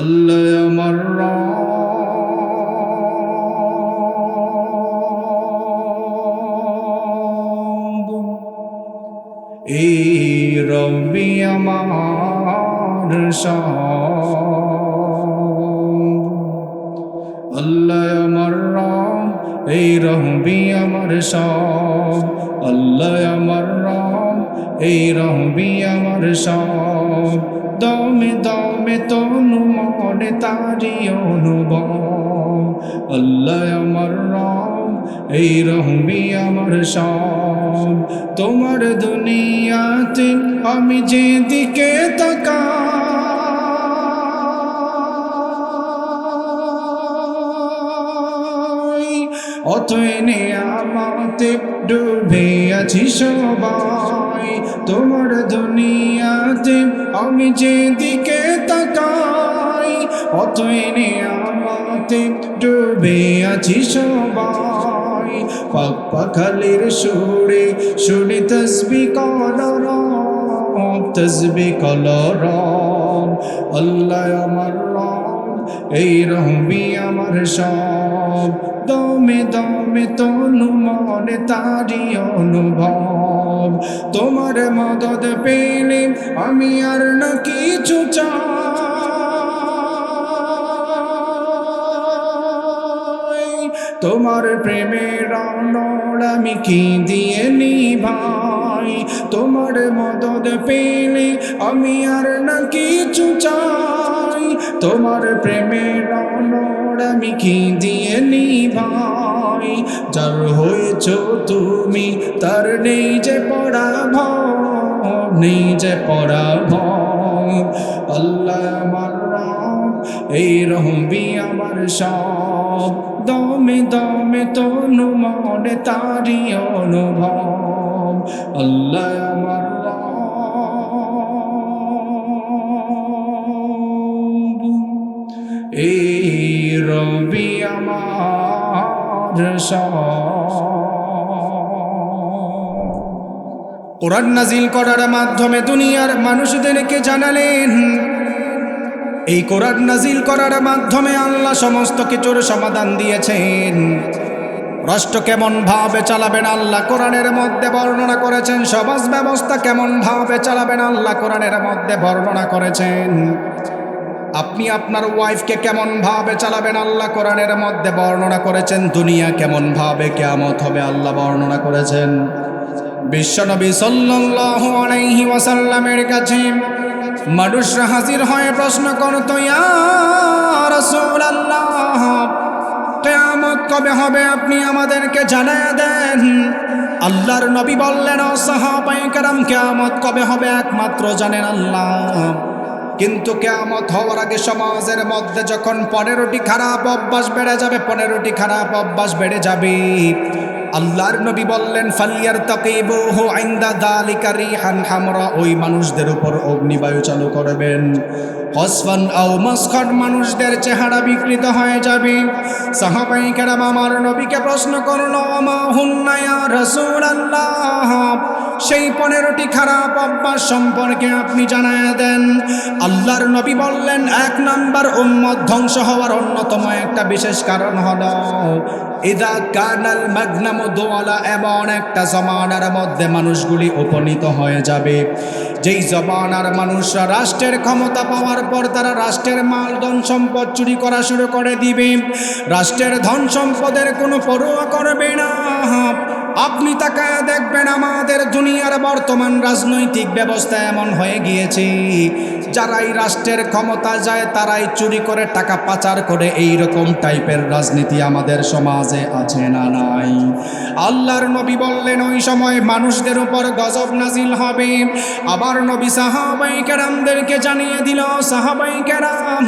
আল্লাহ আমার রব, এই রব্বি আমার সব। আল্লাহ আমার রব, এই রব্বি আমার সব। আল্লাহ আমার রব, এই রব্বি আমার সব। দমে দমে তনু মনে তারি অনুভব। আল্লাহ আমার রব, এই রব্বি আমার সব। তোমার দুনিয়াতে আমি যেদিকে তাকাই, অতএনে আমাতে ডুবে আছি সবাই। তোমার দুনিয়াতে আমি যেদিকে তাকাই, অতএনে আমাতে ডুবে আছি সবাই। পাক পাখালির সুরে সুরে তসবি কলরব, তসবি কলরব। আল্লাহ আমার রব, এই রব্বি আমার সব। দমে দমে তনু মনে তারি অনুভব। তোমার মদদ পেলে আমি আর না কিছু চাই। তোমার প্রেমের আনর আমি কি দিয়ে নিভাই। তোমার মদদ পেলে আমি আর না কিছু চাই। তোমার প্রেমের আনর আমি কি দিয়ে নিভাই। যার হয়েছ তুমি তার নেই যে পরাভব, নেই যে পরাভব। আল্লাহ আমার রব, এই রব্বি আমার সব। দমে দমে তনু মনে তারি অনুভব। আল্লাহ আমার রব, এই রব্বি আমার সব। কোরআন নাজিল করার মাধ্যমে দুনিয়ার মানুষদেরকে জানালেন, এই কোরআন নাজিল করার মাধ্যমে আল্লাহ সমস্ত কিছুর সমাধান দিয়েছেন। রাষ্ট্র কেমন ভাবে চালাবেন আল্লাহ কোরআনের মধ্যে বর্ণনা করেছেন। সমাজ ব্যবস্থা কেমন ভাবে চালাবেন আল্লাহ কোরআনের মধ্যে বর্ণনা করেছেন। আপনি আপনার ওয়াইফকে কেমন ভাবে চালাবেন আল্লাহ কোরআনের মধ্যে বর্ণনা করেছেন। দুনিয়া কেমন ভাবে কিয়ামত হবে আল্লাহ বর্ণনা করেছেন। বিশ্বনবী সাল্লাল্লাহু আলাইহি ওয়াসাল্লামের কাছে মানুষরা হাজির হয়ে প্রশ্ন করত, ইয়া রাসূলুল্লাহ, কিয়ামত কবে হবে আপনি আমাদেরকে জানায়া দেন। আল্লাহর নবী বললেন, ও সাহাবায়ে কেরাম, কিয়ামত কবে হবে একমাত্র জানেন আল্লাহ। কিন্তু কিয়ামত হওয়ার আগে সমাজের মধ্যে যখন 15টি খারাপ অভ্যাস বেড়ে যাবে, 15টি খারাপ অভ্যাস বেড়ে যাবে, আল্লাহর নবী বললেন, ফালিয়ারতাকিবুহু ইনদা যালিকা রিহান হামরা, ওই মানুষদের উপর অগ্নিবায়ু চালু করবেন। হসফান আও মাসখাট, মানুষদের চেহারা বিকৃত হয়ে যাবে। সাহাবায়ে কেরাম আমার নবীকে প্রশ্ন করল, মা হুন্না ইয়া রাসূলুল্লাহ, সেই 15টি খারাপ অভ্যাস সম্পর্কে আপনি জানায়া দেন। আল্লাহর নবী বললেন, 1 নাম্বার উম্মত ধ্বংস হওয়ার অন্যতম একটা বিশেষ কারণ হলো ইদা কানাল মাগনামু দুআলা, এমন একটা জমানার মধ্যে মানুষগুলি উপনীত হয়ে যাবে যেই জমানার মানুষরা রাষ্ট্রের ক্ষমতা পাওয়ার পর তারা রাষ্ট্রের মাল ধন সম্পদ চুরি করা শুরু করে দিবে। রাষ্ট্রের ধন সম্পদের কোনো পরোয়া করবে না। আপনি তাকায় দেখবেন আমাদের দুনিয়ার বর্তমান রাজনৈতিক ব্যবস্থা এমন হয়ে গিয়েছে, যারাই রাষ্ট্রের ক্ষমতা যায় তারাই চুরি করে টাকা পাচার করে। এই রকম টাইপের রাজনীতি আমাদের সমাজে আছে না নাই? আল্লাহর নবী বললেন, ওই সময় মানুষদের উপর গজব নাজিল হবে। আবার নবী সাহাবায়ে কেরামদেরকে জানিয়ে দিল, সাহাবায়ে কেরাম,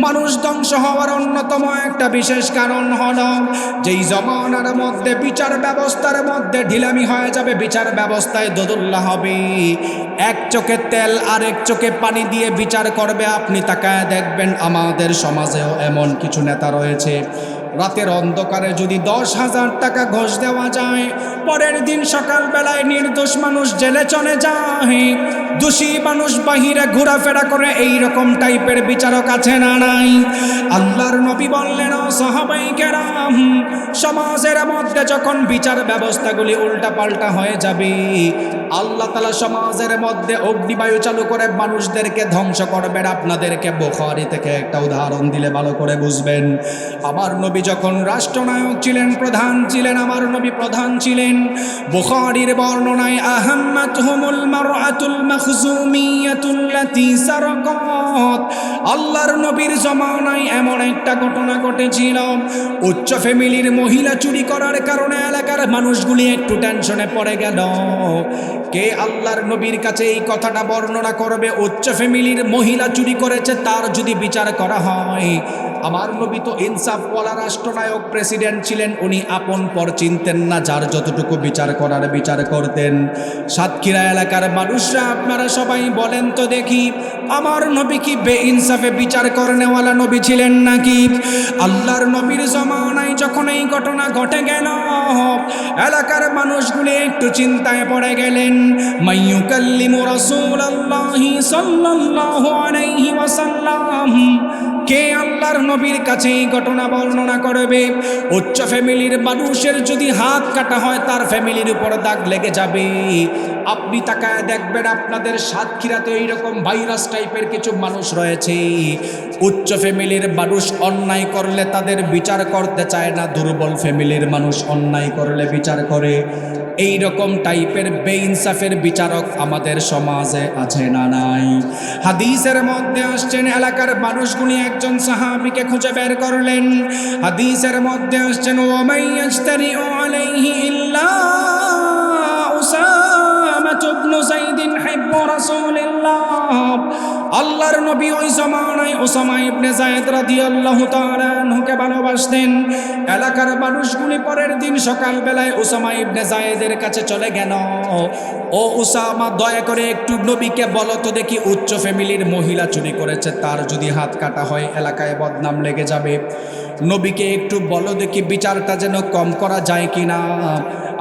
মানুষ ধ্বংস হওয়ার অন্যতম একটা বিশেষ কারণ হলো যেই জমানার মধ্যে বিচার ব্যবস্থার মধ্যে ঢিলামি হয়ে যাবে, বিচার ব্যবস্থায় দোদুল্লাহ হবে। এক চোখে তেল আরেক চোখে পানি দিয়ে বিচার করবে। আপনি তাকায় দেখবেন আমাদের সমাজেও এমন কিছু নেতা রয়েছে রাতের অন্ধকারে যদি 10,000 টাকা ঘুষ দেওয়া যায়, পরের দিন সকালবেলায় নির্দোষ মানুষ জেলে চলে যায়, দোষী মানুষ বাহিরে ঘোরাফেরা করে, এই রকম টাইপের বিচারক আছে না নাই? আল্লাহর নবী বললেন, ও সাহাবায়ে কেরাম, সমাজের মধ্যে যখন বিচার ব্যবস্থাগুলি উল্টাপাল্টা হয়ে যাবে, আল্লাহ তাআলা সমাজের মধ্যে অগ্নিবায়ু চালু করে মানুষদেরকে ধ্বংস করবেন। আপনাদেরকে বুখারী থেকে একটা উদাহরণ দিলে ভালো করে বুঝবেন। আমার নবী যখন রাষ্ট্রনায়ক ছিলেন, প্রধান ছিলেন, আমার নবী প্রধান ছিলেন, বুখারীর বর্ণনায় আহাম্মাতুহুমুল মারআতুল মাখজুমিয়াতুল্লাতী সারাকাত, আল্লাহর নবীর জমানায় এমন একটা ঘটনা ঘটেছিল, উচ্চ ফ্যামিলির মহিলা চুরি করার কারণে এলাকার মানুষগুলি একটু টেনশনে পড়ে গেল। কে আল্লাহর নবীর কাছে এই কথাটা বর্ণনা করবে? উচ্চ ফ্যামিলির মহিলা চুরি করেছে, তার যদি বিচার করা হয়। আমার নবী তো ইনসাফওয়ালা রাষ্ট্রনায়ক, প্রেসিডেন্ট ছিলেন, উনি আপন পর চিনতেন না, যার যতটুকু বিচার করার বিচার করতেন। সাতক্ষীরা এলাকার মানুষরা আপনারা সবাই বলেন তো দেখি, আমার নবী কি বেইনসাফে বিচার করনেওয়ালা নবী ছিলেন নাকি? আল্লাহর নবীর জমানায় যখন এই ঘটনা ঘটে গেল, এলাকার মানুষগুলি একটু চিন্তায় পড়ে গেলেন। মাইয়ুকাল্লিমু রাসূলুল্লাহি সাল্লাল্লাহু আলাইহি ওয়াসাল্লাম, কে আল্লাহর নবীর কাছে এই ঘটনা বর্ণনা করবে? উচ্চ ফ্যামিলির মানুষের যদি হাত কাটা হয়, তার ফ্যামিলির উপর দাগ লেগে যাবে। আপনি তাকায় দেখবেন, আপনাদের সাতক্ষীরাতে এইরকম ভাইরাস টাইপের কিছু মানুষ রয়েছে। উচ্চ ফ্যামিলির মানুষ অন্যায় করলে তাদের বিচার করতে চায় না, দুর্বল ফ্যামিলির মানুষ অন্যায় করলে বিচার করে। এই রকম টাইপের বেইনসাফের বিচারক আমাদের সমাজে আছে না নাই? হাদিসের মধ্যে আসছেন, এলাকার মানুষগুলি একজন সাহাবীকে খুঁজে বের করলেন। হাদিসের মধ্যে আসছেন, ওয়া মাইয়াজতারিউ আলাইহি ইল্লা উসামা ইবনে যায়েদ হিব্বু রাসূলিল্লাহ, আল্লাহর নবী ওই জমানায় উসামা ইবনে যায়েদ রাদিয়াল্লাহু তাআলা আনহুকে ভালোবাসতেন। এলাকার মানুষগুলি পরের দিন সকালবেলায় উসামা ইবনে যায়েদের কাছে চলে গেল, ও উসামা, দয়া করে একটু নবীকে বলো তো দেখি, উচ্চ ফ্যামিলির মহিলা চুরি করেছে, তার যদি হাত কাটা হয় এলাকায় বদনাম লেগে যাবে, নবীকে একটু বলো দেখি বিচারটা যেন কম করা যায় কিনা।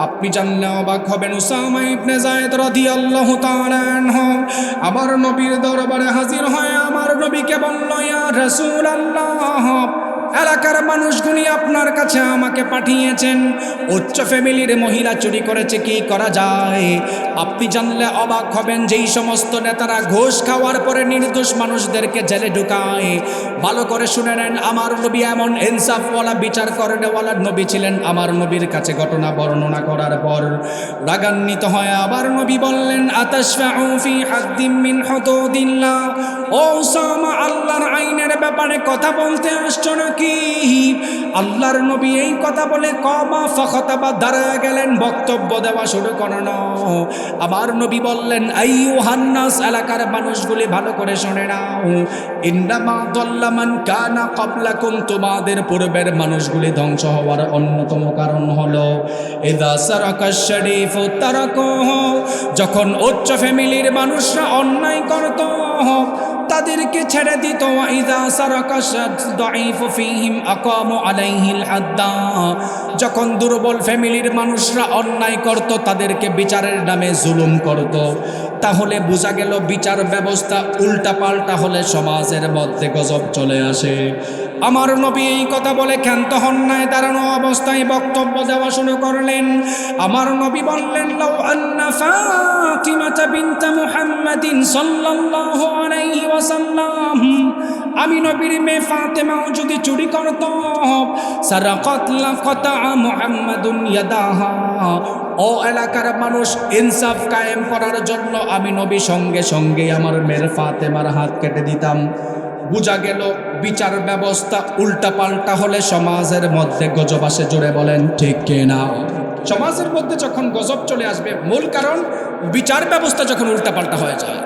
আপনি জানলে অবাক হবেন, উসামা ইবনে যায়েদ রাদিয়াল্লাহু তাআলা আনহু আমার নবীর দরবারে হাজির হয়, আমার নবীকে বলল, ইয়া রাসূলুল্লাহ, এলাকার মানুষগুলি আপনার কাছে আমাকে পাঠিয়েছেন, উচ্চ ফ্যামিলির মহিলা চুরি করেছে, কি করা যায়? আপনি জানলে অবাক হবেন, যেই সমস্ত নেতারা ঘুষ খাওয়ার পরে নির্দোষ মানুষদেরকে জেলে ঢুকায়। ভালো করে শুনে নেন, আমার নবী এমন ইনসাফওয়ালা বিচার করেওয়ালা নবী ছিলেন। আমার নবীর কাছে ঘটনা বর্ণনা করার পর রাগান্বিত হয় আবার নবী বললেন, আতাশফাউ ফি হাদ্দিম মিন হুদুদিল্লাহ, ও উসামা, আল্লাহর আইনের ব্যাপারে কথা বলতে আসছো নাকি? আল্লাহর নবী এই কথা বলে কমা ফাখাতাবা, দাঁড়ায় গেলেন, বক্তব্য দেওয়া শুরু করেন। আমার নবী বললেন, আইয়ুহান নাস, এলাকার মানুষগুলি ভালো করে শুনে নাও, ইন্নামা দাল্লা মান কানা ক্বাবলাকুম, তোমাদের পূর্বের মানুষগুলি ধ্বংস হওয়ার অন্যতম কারণ হলো ইযা সারাকাশ শরীফু তারাকুহু, যখন উচ্চ ফ্যামিলির মানুষরা অন্যায় করত তাদেরকে ছেড়ে দিত। ইযা সারাকাশ দাঈফু ফীহিম আকামু আলাইহিল হাদ্দা, যখন দুর্বল ফ্যামিলির মানুষরা অন্যায় করত তাদেরকে বিচারের নামে জুলুম করত। তাহলে বোঝা গেল বিচার ব্যবস্থা উল্টাপাল্টা হলে সমাজের মধ্যে গজব চলে আসে। আমার নবী এই কথা বলে ক্ষান্ত হন নাই, দাঁড়ানো অবস্থায় বক্তব্য দেওয়া শুরু করলেন। আমার নবী বললেন, লাউ আন্না ফাতিমাতা বিনত মুহাম্মাদিন সাল্লাল্লাহু আলাইহি ওয়াসাল্লাম, আমি নবীর মেয়ে ফাতেমাও যদি চুরি করত, সারাকাত লাকাতা মুহাম্মাদুন ইয়াদাহা, ও এলাকার মানুষ, ইনসাফ কায়েম করার জন্য আমি নবী সঙ্গে সঙ্গে আমার মেয়ের ফাতেমার হাত কেটে দিতাম। বোঝা গেল বিচার ব্যবস্থা উল্টাপাল্টা হলে সমাজের মধ্যে গজব আসে। জোরে বলেন ঠিক কিনা? সমাজের মধ্যে যখন গজব চলে আসবে, মূল কারণ বিচার ব্যবস্থা যখন উল্টাপাল্টা হয়ে যায়।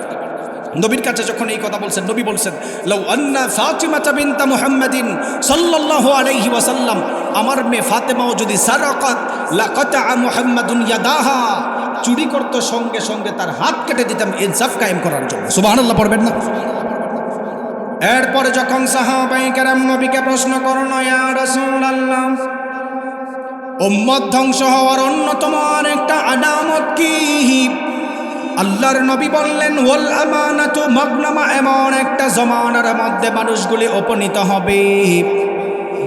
নবীর কাছে যখন এই কথা বলছেন, নবী বলছেন, লাউ আন্না ফাতিমাতা বিনত মুহাম্মাদিন সাল্লাল্লাহু আলাইহি ওয়াসাল্লাম, আমার মেয়ে ফাতেমাও যদি সারাকাত লাকাতা মুহাম্মাদুন ইয়াদাহা, চুরি করত, সঙ্গে সঙ্গে তার হাত কেটে দিতাম ইনসাফ কায়েম করার জন্য। সুবহানাল্লাহ পড়বেন না? এরপরে যখন সাহাবায়ে কেরাম নবীকে প্রশ্ন করলো, ইয়া রাসূলুল্লাহ, উম্মত ধ্বংস হওয়ার অন্যতম আরেকটা আলামত কি? আল্লাহর নবী বললেন, ওয়াল আমানাতু মাগনামা, এমন একটা জমানার মধ্যে মানুষগুলি উপনীত হবে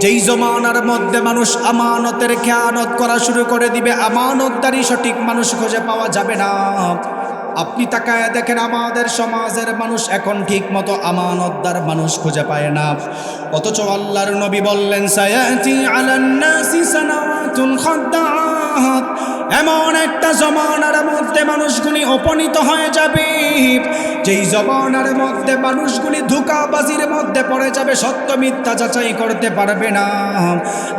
যেই জমানার মধ্যে মানুষ আমানতের খেয়ানত করা শুরু করে দিবে, আমানতদারি সঠিক মানুষ খুঁজে পাওয়া যাবে না। আপনি তাকায় দেখেন আমাদের সমাজের মানুষ এখন ঠিক মতো আমানতদার মানুষ খুঁজে পায় না। অথচ আল্লাহর নবী বললেন, সায়াতি আলান নাসি সানাওয়াতুল খাদ্দাআত, এমন একটা জমানার মধ্যে মানুষগুলি উপনীত হয়ে যাবে যেই জমানার মধ্যে মানুষগুলি ধোঁকাবাজির মধ্যে পড়ে যাবে, সত্য মিথ্যা যাচাই করতে পারবে না।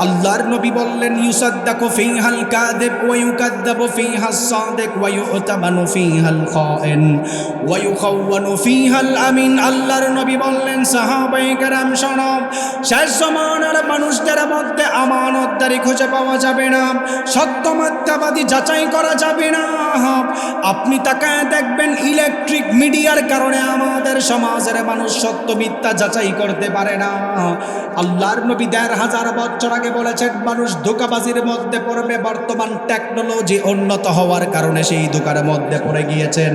আল্লাহর নবী বললেন, ইউসাদ্দাকু ফীহাল কাযিব ওয়া ইউকাযযাবু ফীহাস সাদিক ওয়া ইউতামানু ফীহাল খাইন ওয়া ইউখাওয়ানু ফীহাল আমিন। আল্লাহর নবী বললেন, সাহাবায়ে কেরাম শোনো, শেষ জমানার মানুষদের মধ্যে আমানতদারি খুঁজে পাওয়া যাবে না, সত্য মিথ্যাবাদী যাচাই করা যাবে না। আপনি তাকায় দেখবেন ইলেকট্রিক মিডিয়ার কারণে আমাদের সমাজের মানুষ সত্য মিথ্যা যাচাই করতে পারে না। আল্লাহর নবী ১৫০০ বছর আগে বলেছেন মানুষ ধোঁকাবাজির মধ্যে পড়বে, বর্তমান টেকনোলজি উন্নত হওয়ার কারণে সেই ধোঁকার মধ্যে পড়ে গিয়েছেন।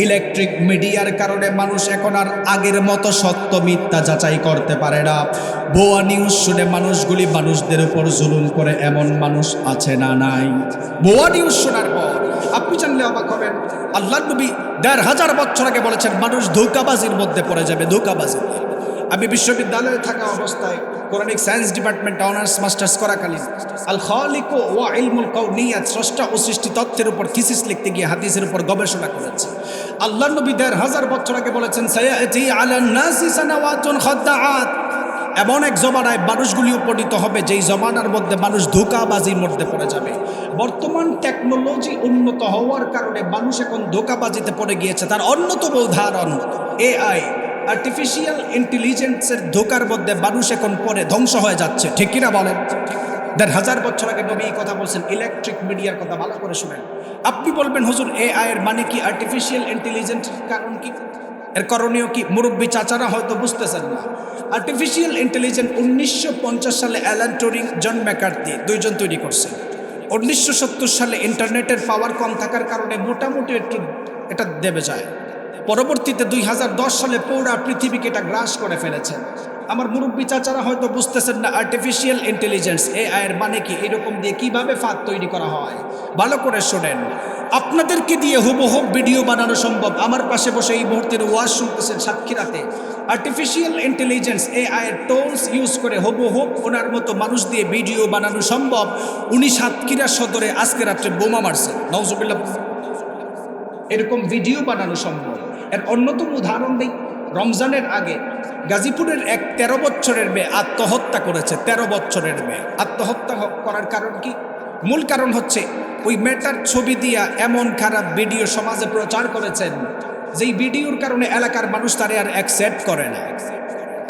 ইলেকট্রিক মিডিয়ার কারণে মানুষ এখন আর আগের মতো সত্য মিথ্যা যাচাই করতে পারে না। ভুয়া নিউজ শুনে মানুষগুলি মানুষদের উপর জুলুম করে, এমন মানুষ আছে না নাই? ভুয়া নিউজ শোনার পর আপনি জানলে অবাক হবেন, আল্লাহর নবী ১৫০০ বছর আগে বলেছেন মানুষ ধোঁকাবাজির মধ্যে পড়ে যাবে, ধোঁকাবাজি। আমি বিশ্ববিদ্যালয়ে থাকা অবস্থায় কোরআনিক সায়েন্স ডিপার্টমেন্টে অনার্স মাস্টার্স করাকালীন আল খালিকু ওয়া ইলমুল কাউনিয়াত, স্রষ্টা ও সৃষ্টি তত্ত্বের উপর থিসিস লিখতে গিয়ে হাদিসের উপর গবেষণা করেছি। আল্লাহর নবী ১৫০০ বছর আগে বলেছেন, সায়াতি আলান নাসি সানাওয়াতুন খাদ্দাআত, এমন এক জমানায় মানুষগুলি উপনীত হবে যেই জমানার মধ্যে মানুষ ধোঁকাবাজির মধ্যে পড়ে যাবে। বর্তমান টেকনোলজি উন্নত হওয়ার কারণে মানুষ এখন ধোঁকাবাজিতে পড়ে গিয়েছে। তার অন্যতম উদাহরণ এআই, আর্টিফিশিয়াল ইন্টেলিজেন্সের ধোঁকার মধ্যে মানুষ এখন পড়ে ধ্বংস হয়ে যাচ্ছে। ঠিক কিনা বলেন? ১৫০০ বছর আগে নবী এই কথা বলছেন। ইলেকট্রিক মিডিয়ার কথা ভালো করে শুনেন। আপনি বলবেন, হুজুর এআই এর মানে কি? আর্টিফিশিয়াল ইন্টেলিজেন্সের কারণ কি? এর করণীয় কি? মুরব্বী চাচারা হয়তো বুঝতেছেন না। আর্টিফিশিয়াল ইন্টেলিজেন্স ১৯৫০ সালে অ্যালান টুরিং, জন ম্যাকার্থি দুইজন তৈরি করছেন। ১৯৭০ সালে ইন্টারনেটের পাওয়ার কম থাকার কারণে মোটামুটি একটু এটা দেবে যায়। পরবর্তীতে ২০১০ সালে পুরা পৃথিবীকে এটা গ্রাস করে ফেলেছে। আমার মুরব্বী চাচারা হয়তো বুঝতেছেন না আর্টিফিশিয়াল ইন্টেলিজেন্স এআই এর মানে কি, এরকম দিয়ে কিভাবে ফাঁদ তৈরি করা হয়। ভালো করে শোনেন, আপনাদেরকে দিয়ে হুবহুব ভিডিও বানানো সম্ভব। আমার পাশে বসে এই মুহূর্তের ওয়াজ শুনতেছেন সাতক্ষীরাতে, আর্টিফিশিয়াল ইন্টেলিজেন্স এআই এর টুলস ইউজ করে হুবহুব ওনার মতো মানুষ দিয়ে ভিডিও বানানো সম্ভব। উনি সাতক্ষীরা সদরে আজকে রাত্রে বোমা মারছেন, নাউজুবিল্লাহ। এরকম ভিডিও বানানো সম্ভব। এর অন্যতম উদাহরণ দিই, রমজানের আগে গাজীপুরের এক ১৩ বছরের মেয়ে আত্মহত্যা করেছে। ১৩ বছরের মেয়ে আত্মহত্যা করার কারণ কি? মূল কারণ হচ্ছে ওই মেয়েটার ছবি দিয়া এমন খারাপ ভিডিও সমাজে প্রচার করেছেন যেই ভিডিওর কারণে এলাকার মানুষ তারে আর অ্যাকসেপ্ট করে না।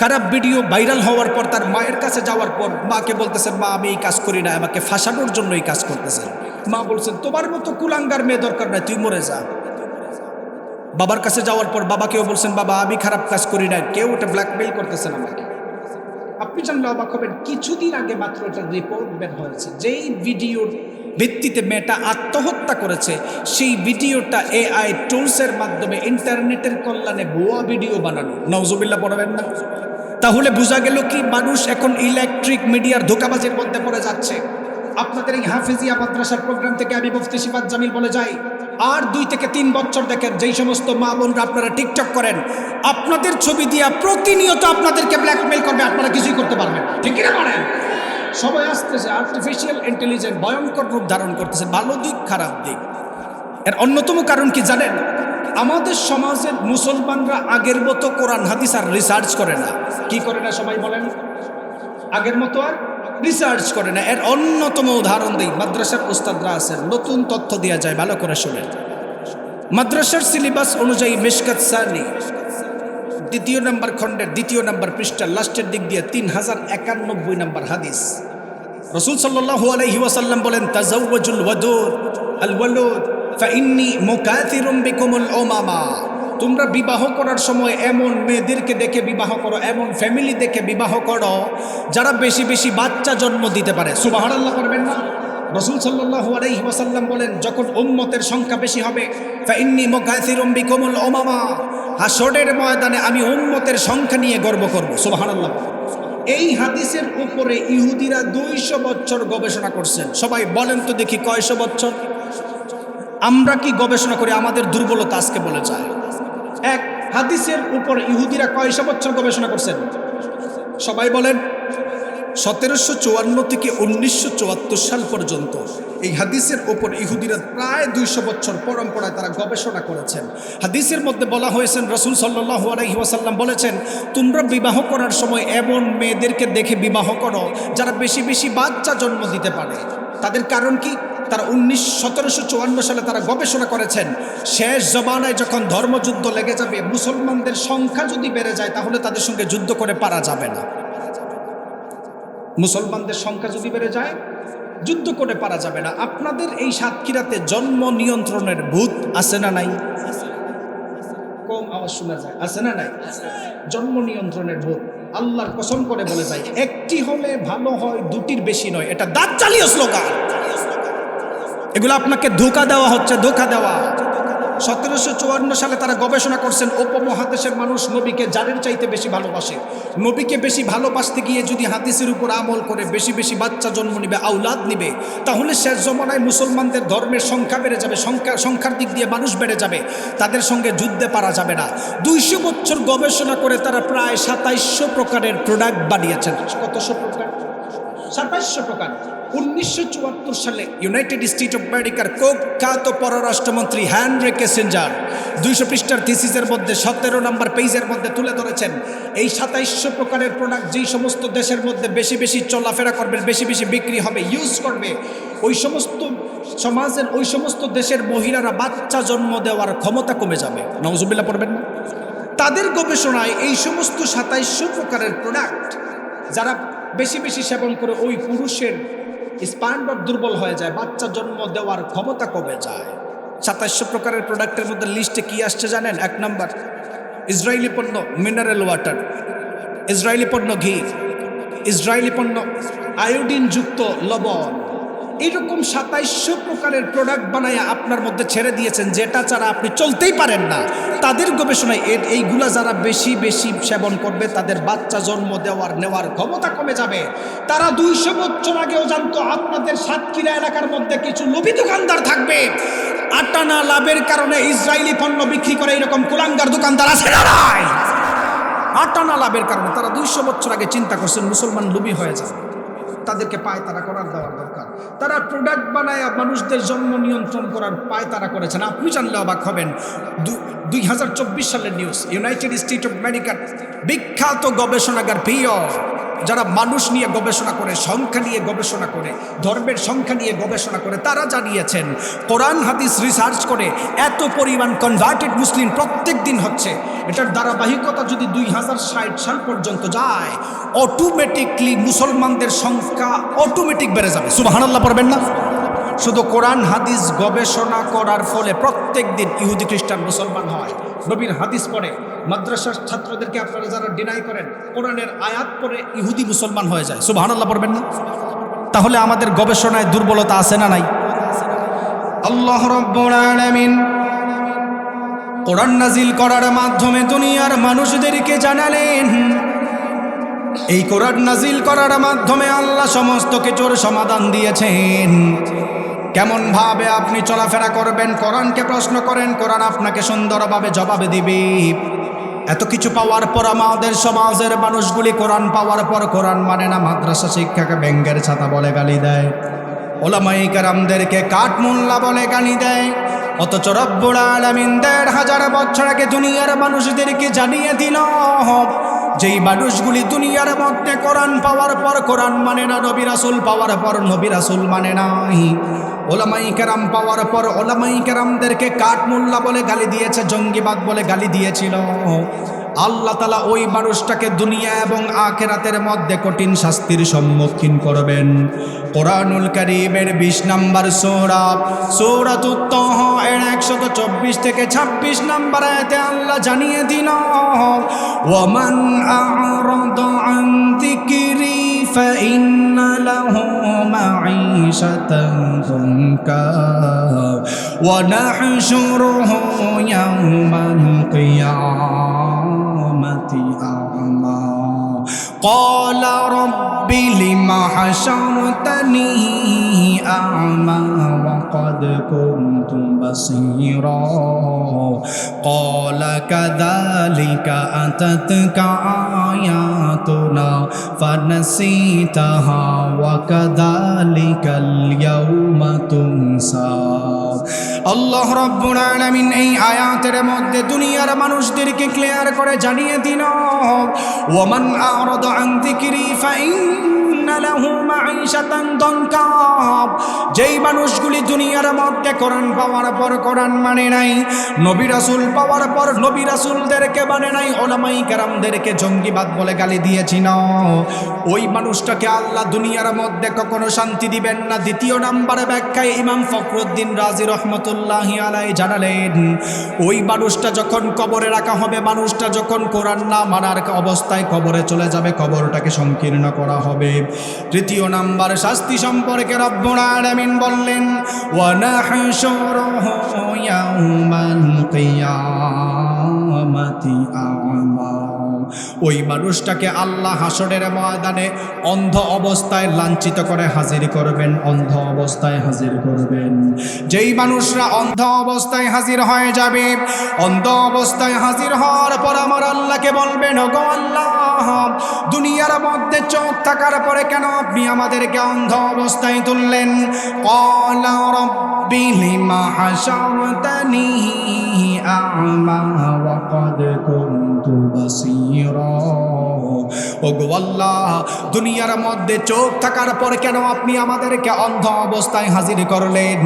খারাপ ভিডিও ভাইরাল হওয়ার পর তার মায়ের কাছে যাওয়ার পর মাকে বলতেছেন, মা আমি এই কাজ করি না, আমাকে ফাঁসানোর জন্য এই কাজ করতেছেন। মা বলছেন, তোমার মতো কুলাঙ্গার মেয়ে দরকার নাই, তুই মরে যা। বাবার কাছে যাওয়ার পর বাবাকেও বলছেন, বাবা আমি খারাপ কাজ করি না, কেউ এটা ব্ল্যাকমেইল করতেছেন আমাকে। আপনি জানলে অবাক হবেন, কিছুদিন আগে মাত্র একটা রিপোর্ট বের হয়েছে যেই ভিডিওর ভিত্তিতে মেয়েটা আত্মহত্যা করেছে, সেই ভিডিওটা এআই টুলসের মাধ্যমে ইন্টারনেটের কল্যাণে ভুয়া ভিডিও বানানো। নাউজুবিল্লাহ পড়বেন না? তাহলে বোঝা গেল কি, মানুষ এখন ইলেকট্রিক মিডিয়ার ধোঁকাবাজির মধ্যে পড়ে যাচ্ছে। আপনাদের এই হাফিজিয়া মাদ্রাসার প্রোগ্রাম থেকে আমি মুফতি সিফাত জামিল বলে যাই, আর ২ থেকে ৩ বছর দেখেন যেই সমস্ত মা বোনরা আপনারা টিকটক করেন, আপনাদের ছবি দিয়া প্রতিনিয়ত আপনাদেরকে ব্ল্যাকমেইল করবে, আপনারা কিছুই করতে পারবেন না। ঠিক কিনা বলেন? সবাই আসতেছে, আর্টিফিশিয়াল ইন্টেলিজেন্স ভয়ঙ্কর রূপ ধারণ করতেছে, ভালো দিক খারাপ দিক। এর অন্যতম কারণ কি জানেন? আমাদের সমাজের মুসলমানরা আগের মতো কোরআন হাদিস আর রিসার্চ করে না। কি করে না সবাই বলেন? আগের মতো আর রিসার্চ করে না। এর অন্যতম উদাহরণ দিই, মাদ্রাসার উস্তাদরা আছেন, নতুন তথ্য দেওয়া যায়, ভালো করে শুনেন। মাদ্রাসার সিলেবাস অনুযায়ী মিশকাত সানি ২য় নম্বর খণ্ডের ২য় নম্বর পৃষ্ঠার লাস্টের দিক দিয়ে ৩০৯১ নম্বর হাদিস, রাসূল সাল্লাল্লাহু আলাইহি ওয়াসাল্লাম বলেন, তাজাওয়াজুল ওয়াদুদ আল ওয়ালুদ ফাইন্নী মুকাথিরুম বিকুমুল উমামা। তোমরা বিবাহ করার সময় এমন মেয়েদেরকে দেখে বিবাহ করো, এমন ফ্যামিলি দেখে বিবাহ করো যারা বেশি বেশি বাচ্চা জন্ম দিতে পারে। সুবহানাল্লাহ করবেন না? রাসূল সাল্লাল্লাহু আলাইহি ওয়াসাল্লাম বলেন, যখন উম্মতের সংখ্যা বেশি হবে, ফাইন্নী মুকাসিরুম বিকুমুল উমামা, হাসরের ময়দানে আমি উম্মতের সংখ্যা নিয়ে গর্ব করব। সুবহানাল্লাহ। এই হাদিসের উপরে ইহুদিরা 200 বছর গবেষণা করছেন। সবাই বলেন তো দেখি কয়শো বছর? আমরা কি গবেষণা করি? আমাদের দুর্বলতা আজকে বলে যায়। এক হাদিসের উপর ইহুদিরা কয়শো বছর গবেষণা করছেন? সবাই বলেন। 1754 থেকে 1974 সাল পর্যন্ত এই হাদিসের ওপর ইহুদিরা প্রায় 200 বছর পরম্পরায় তারা গবেষণা করেছেন। হাদিসের মধ্যে বলা হয়েছে, রাসূল সাল্লাল্লাহু আলাইহি ওয়াসাল্লাম বলেছেন, তোমরা বিবাহ করার সময় এমন মেয়েদেরকে দেখে বিবাহ করো যারা বেশি বেশি বাচ্চা জন্ম দিতে পারে। তাদের কারণ কি? তারা 1754 সালে তারা গবেষণা করেছেন, শেষ জমানায় যখন ধর্মযুদ্ধ লেগে যাবে, মুসলমানদের সংখ্যা যদি বেড়ে যায় তাহলে তাদের সঙ্গে যুদ্ধ করে পারা যাবে না। মুসলমানদের সংখ্যা যদি বেড়ে যায় যুদ্ধ করে পারা যাবে না। আপনাদের এই সাতক্ষীরাতে জন্ম নিয়ন্ত্রণের ভূত আছে না নাই? কম আওয়াজ শোনা যায়, আছে না নাই? জন্ম নিয়ন্ত্রণের ভূত আল্লাহর কসম করে বলে যায়, একটি হলে ভালো হয়, দুটির বেশি নয়। এটা দাজ্জালীয় স্লোগান। এগুলো আপনাকে ধোঁকা দেওয়া হচ্ছে, ধোঁকা দেওয়া। 1754 সালে তারা গবেষণা করছেন, উপমহাদেশের মানুষ নবীকে জানের চাইতে বেশি ভালোবাসে। নবীকে বেশি ভালোবাসতে গিয়ে যদি হাদিসের উপর আমল করে বেশি বেশি বাচ্চা জন্ম নিবে, আউলাদ নিবে, তাহলে শেষ জমানায় মুসলমানদের ধর্মের সংখ্যা বেড়ে যাবে, সংখ্যার দিক দিয়ে মানুষ বেড়ে যাবে, তাদের সঙ্গে যুদ্ধে পারা যাবে না। 200 বছর গবেষণা করে তারা প্রায় 2700 প্রকারের প্রোডাক্ট বানিয়েছেন। কতশো প্রকার? 2700 প্রকার। 1974 সালে ইউনাইটেড স্টেট অফ আমেরিকার কুখ্যাত পররাষ্ট্রমন্ত্রী হেনরি কিসিঞ্জার 200 পৃষ্ঠার থিসিসের মধ্যে 17 নম্বর পেজের মধ্যে তুলে ধরেছেন, এই 2700 প্রকারের প্রোডাক্ট যেই সমস্ত দেশের মধ্যে বেশি বেশি চলাফেরা করবে, বেশি বেশি বিক্রি হবে, ইউজ করবে, ওই সমস্ত সমাজের ওই সমস্ত দেশের মহিলারা বাচ্চা জন্ম দেওয়ার ক্ষমতা কমে যাবে। নাউজুবিল্লাহ পড়বেন না? তাদের গবেষণায় এই সমস্ত 2700 প্রকারের প্রোডাক্ট যারা বেশি বেশি সেবন করে ওই পুরুষের স্পার্ম দুর্বল হয়ে যায়, বাচ্চা জন্ম দেওয়ার ক্ষমতা কমে যায়। 2700 প্রকারের প্রোডাক্টের মধ্যে লিস্টে কি আসছে জানেন? 1 নম্বর ইসরায়েলি পণ্য মিনারেল ওয়াটার, ইসরায়েলি পণ্য ঘি, ইসরায়েলি পণ্য আয়োডিনযুক্ত লবণ। এইরকম 2700 প্রকারের প্রোডাক্ট বানায় আপনার মধ্যে ছেড়ে দিয়েছেন, যেটা ছাড়া আপনি চলতেই পারেন না। তাদের গবেষণায় এইগুলা যারা বেশি বেশি সেবন করবে তাদের বাচ্চা জন্ম নেওয়ার ক্ষমতা কমে যাবে। তারা 200 বছর আগেও জানতো আপনাদের সাতক্ষীরা এলাকার মধ্যে কিছু লোভী দোকানদার থাকবে, আটানা লাভের কারণে ইসরায়েলি পণ্য বিক্রি করে এরকম কুলাঙ্গার দোকানদার আছে না নাই? আটানা লাভের কারণে তারা 200 বছর আগে চিন্তা করছেন মুসলমান লোভী হয়ে যাবে, তাদেরকে পায়তারা করার দেওয়ার দরকার। তারা প্রোডাক্ট বানায় মানুষদের জন্ম নিয়ন্ত্রণ করার পায়তারা করেছেন। আপনি জানলে অবাক হবেন, 2024 সালের নিউজ, ইউনাইটেড স্টেট অফ আমেরিকার বিখ্যাত গবেষণাগার পিও, যারা মানুষ নিয়ে গবেষণা করে, সংখ্যা নিয়ে গবেষণা করে, ধর্মের সংখ্যা নিয়ে গবেষণা করে, তারা জানিয়েছেন কোরআন হাদিস রিসার্চ করে এত পরিমাণ কনভার্টেড মুসলিম প্রত্যেক দিন হচ্ছে। এটার ধারাবাহিকতা যদি 2060 সাল পর্যন্ত যায়, অটোমেটিকলি মুসলমানদের সংখ্যা অটোমেটিক বেড়ে যাবে। সুবহানাল্লাহ পড়বেন না? শুধু কোরআন হাদিস গবেষণা করার ফলে প্রত্যেক দিন ইহুদি খ্রিস্টান মুসলমান হয়। নবীর হাদিস পড়ে, মাদ্রাসার ছাত্রদেরকে আপনারা যারা ডিনাই করেন, কোরআনের আয়াত পড়ে ইহুদি মুসলমান হয়ে যায়। সুবহানাল্লাহ পড়বেন না? তাহলে আমাদের গবেষণায় দুর্বলতা আছে না নাই? আল্লাহ রাব্বুল আলামিন কোরআন নাজিল করার মাধ্যমে দুনিয়ার মানুষদেরকে জানালেন, এই কোরআন নাজিল করার মাধ্যমে আল্লাহ সমস্ত কিছুর সমাধান দিয়েছেন। কেমন ভাবে আপনি চলাফেরা করবেন, কোরআনকে প্রশ্ন করেন, কোরআন আপনাকে সুন্দরভাবে জবাব দিবে। এত কিছু পাওয়ার পর আমাদের সমাজের মানুষগুলি কোরআন পাওয়ার পর কোরআন মানে না, মাদ্রাসা শিক্ষাকে ব্যাঙ্গের ছাতা বলে গালি দেয়, ওলামায়ে কেরামদেরকে কাঠমোল্লা বলে গালি দেয়। অথচ রব্বুল আলামিন 1000 বছর আগে দুনিয়ার মানুষদেরকে জানিয়ে দিল, যেই মানুষগুলি দুনিয়ার মধ্যে কোরআন পাওয়ার পর কোরআন মানে না, নবী রাসূল পাওয়ার পর নবী রাসূল মানে নাই, ওলামায়ে কেরাম পাওয়ার পর ওলামায়ে কেরামদেরকে কাঠমোল্লা বলে গালি দিয়েছে, জঙ্গিবাদ বলে গালি দিয়েছিল। আল্লাহ তাআলা ওই মানুষটাকে দুনিয়া এবং আখিরাতের মধ্যে কঠিন শাস্তির সম্মুখীন করবেন। কোরআনুল কারীমের 20 নম্বর সূরা সূরাতুত তাহা এর 124 থেকে 26 নম্বর আয়াতে আল্লাহ জানিয়ে দিল, ওয়ামান আ'রাদা আন যিকরি ফাইন্না লাহু মাঈশাতান যানকা ওয়া নাহশুরুহু ইয়াওমাল কিয়ামাতি আ'মা قال رب لم حشرتني أعمى وقد كنت بصيرا قال كذلك أتتك آياتنا فنسيتها وكذلك اليوم تنسى আল্লাহ রাব্বুল আলামিন এই আয়াতের মধ্যে দুনিয়ার মানুষদেরকে ক্লিয়ার করে জানিয়ে দিল, ওয়ামান আ'রাদা আন যিকরি ফাইন্না লাহু মাঈশাতান দানকা। যেই মানুষগুলি দুনিয়ার মধ্যে কোরআন পাওয়ার পর কোরআন মানে নাই, নবী রাসূল পাওয়ার পর নবী রাসূলদেরকে মানে নাই, উলামায়ে কেরামদেরকে জঙ্গিবাদ বলে গালি দিয়েছিল, ওই মানুষটাকে আল্লাহ দুনিয়ার মধ্যে কখনো শান্তি দিবেন না। দ্বিতীয় নম্বরে ব্যাখ্যায় ইমাম ফখরুদ্দিন রাজি রহমতুল্লাহি আলাইহি জানালেন, ওই মানুষটা যখন কবরে রাখা হবে, মানুষটা যখন কোরআন না মানার অবস্থায় কবরে চলে যাবে, কবরটাকে সংকীর্ণ করা হবে। তৃতীয় নাম্বার শাস্তি সম্পর্কে রব্বুল আলামিন বললেন, ওয়া নাহশুরুহু ইয়াওমাল কিয়ামাতি আ'মা। ওই মানুষটাকে আল্লাহ হাসরের ময়দানে অন্ধ অবস্থায় লাঞ্ছিত করে হাজির করবেন, অন্ধ অবস্থায় হাজির করবেন। যেই মানুষরা অন্ধ অবস্থায় হাজির হয়ে যাবে, অন্ধ অবস্থায় হাজির হওয়ার পর আমার আল্লাহকে বলবেন, ওগো আল্লাহ, দুনিয়ার মধ্যে চোখ থাকার পরে কেন আপনি আমাদেরকে অন্ধ অবস্থায় তুললেন? ক্বালা রাব্বি লিমা হাশারতানি আ'মা ওয়া ক্বাদ কুনতু বাসীরা। ওগো আল্লাহ, দুনিয়ার মধ্যে চোখ থাকার পর কেন আপনি আমাদেরকে অন্ধ অবস্থায় হাজির করলেন?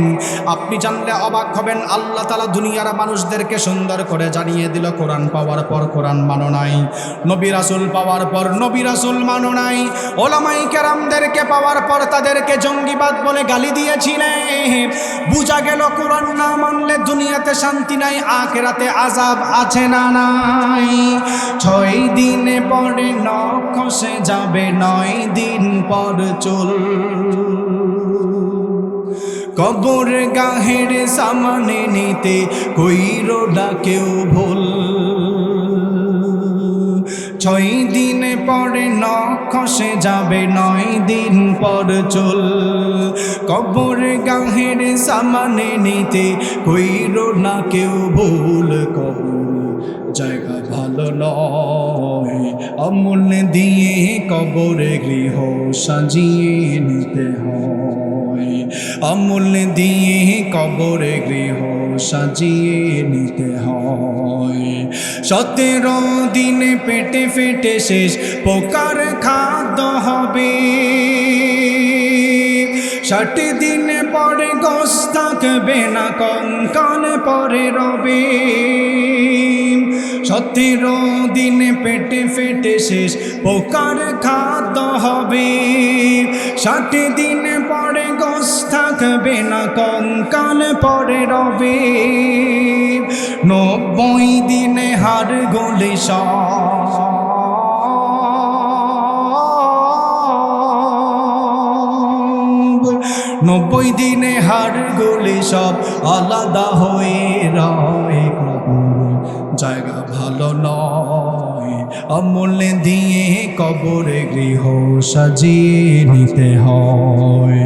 আপনি জানলে অবাক হবেন, আল্লাহ তাআলা দুনিয়ার মানুষদেরকে সুন্দর করে জানিয়ে দিল, কোরআন পাওয়ার পর কোরআন মানো নাই, নবী রাসূল পাওয়ার পর নবী রাসূল মানো নাই, উলামায়ে কেরামদেরকে পাওয়ার পর তাদেরকে জঙ্গিবাদ বলে গালি দিয়েছিলেন। বুঝা গেল কোরআন না মানলে দুনিয়াতে শান্তি নাই, আখিরাতে আযাব আছে না নাই। 6 দিনে পরে নখ খসে যাবে, 9 দিন পর চুল, কবর গাহের সামনে নিতে কইরো না কেউ ভুল। 6 দিন পরে নখ খসে যাবে, 9 দিন পর চুল, কবর গাহের সামনে নিতে কইরো না কেউ ভুল। কবর জায়গা ভালো নয়, আমল দিয়ে কবরে গৃহ সাজিয়ে নিতে হয়, আমল দিয়ে কবরে গৃহ সাজিয়ে নিতে হয়। 17 দিনে পেটে ফেটে শেষ পোকার খাদ্য হবে, 60 দিনে পরে গোশ থাকবে না, কঙ্কাল পরে রবে। 17 দিনে পেটে ফেটে শেষ পোকার খাদ্য হবে, 60 দিনে পরে গোশ থাকবে না, কঙ্কাল পরে রবে। 90 দিনে হাড় গলে সব, 90 দিনে হাড় গলে সব আলাদা হয়ে রয়। কবর জায়গা ভালো নয়, আমল দিয়ে কবরে গৃহ সাজিয়ে নিতে হয়।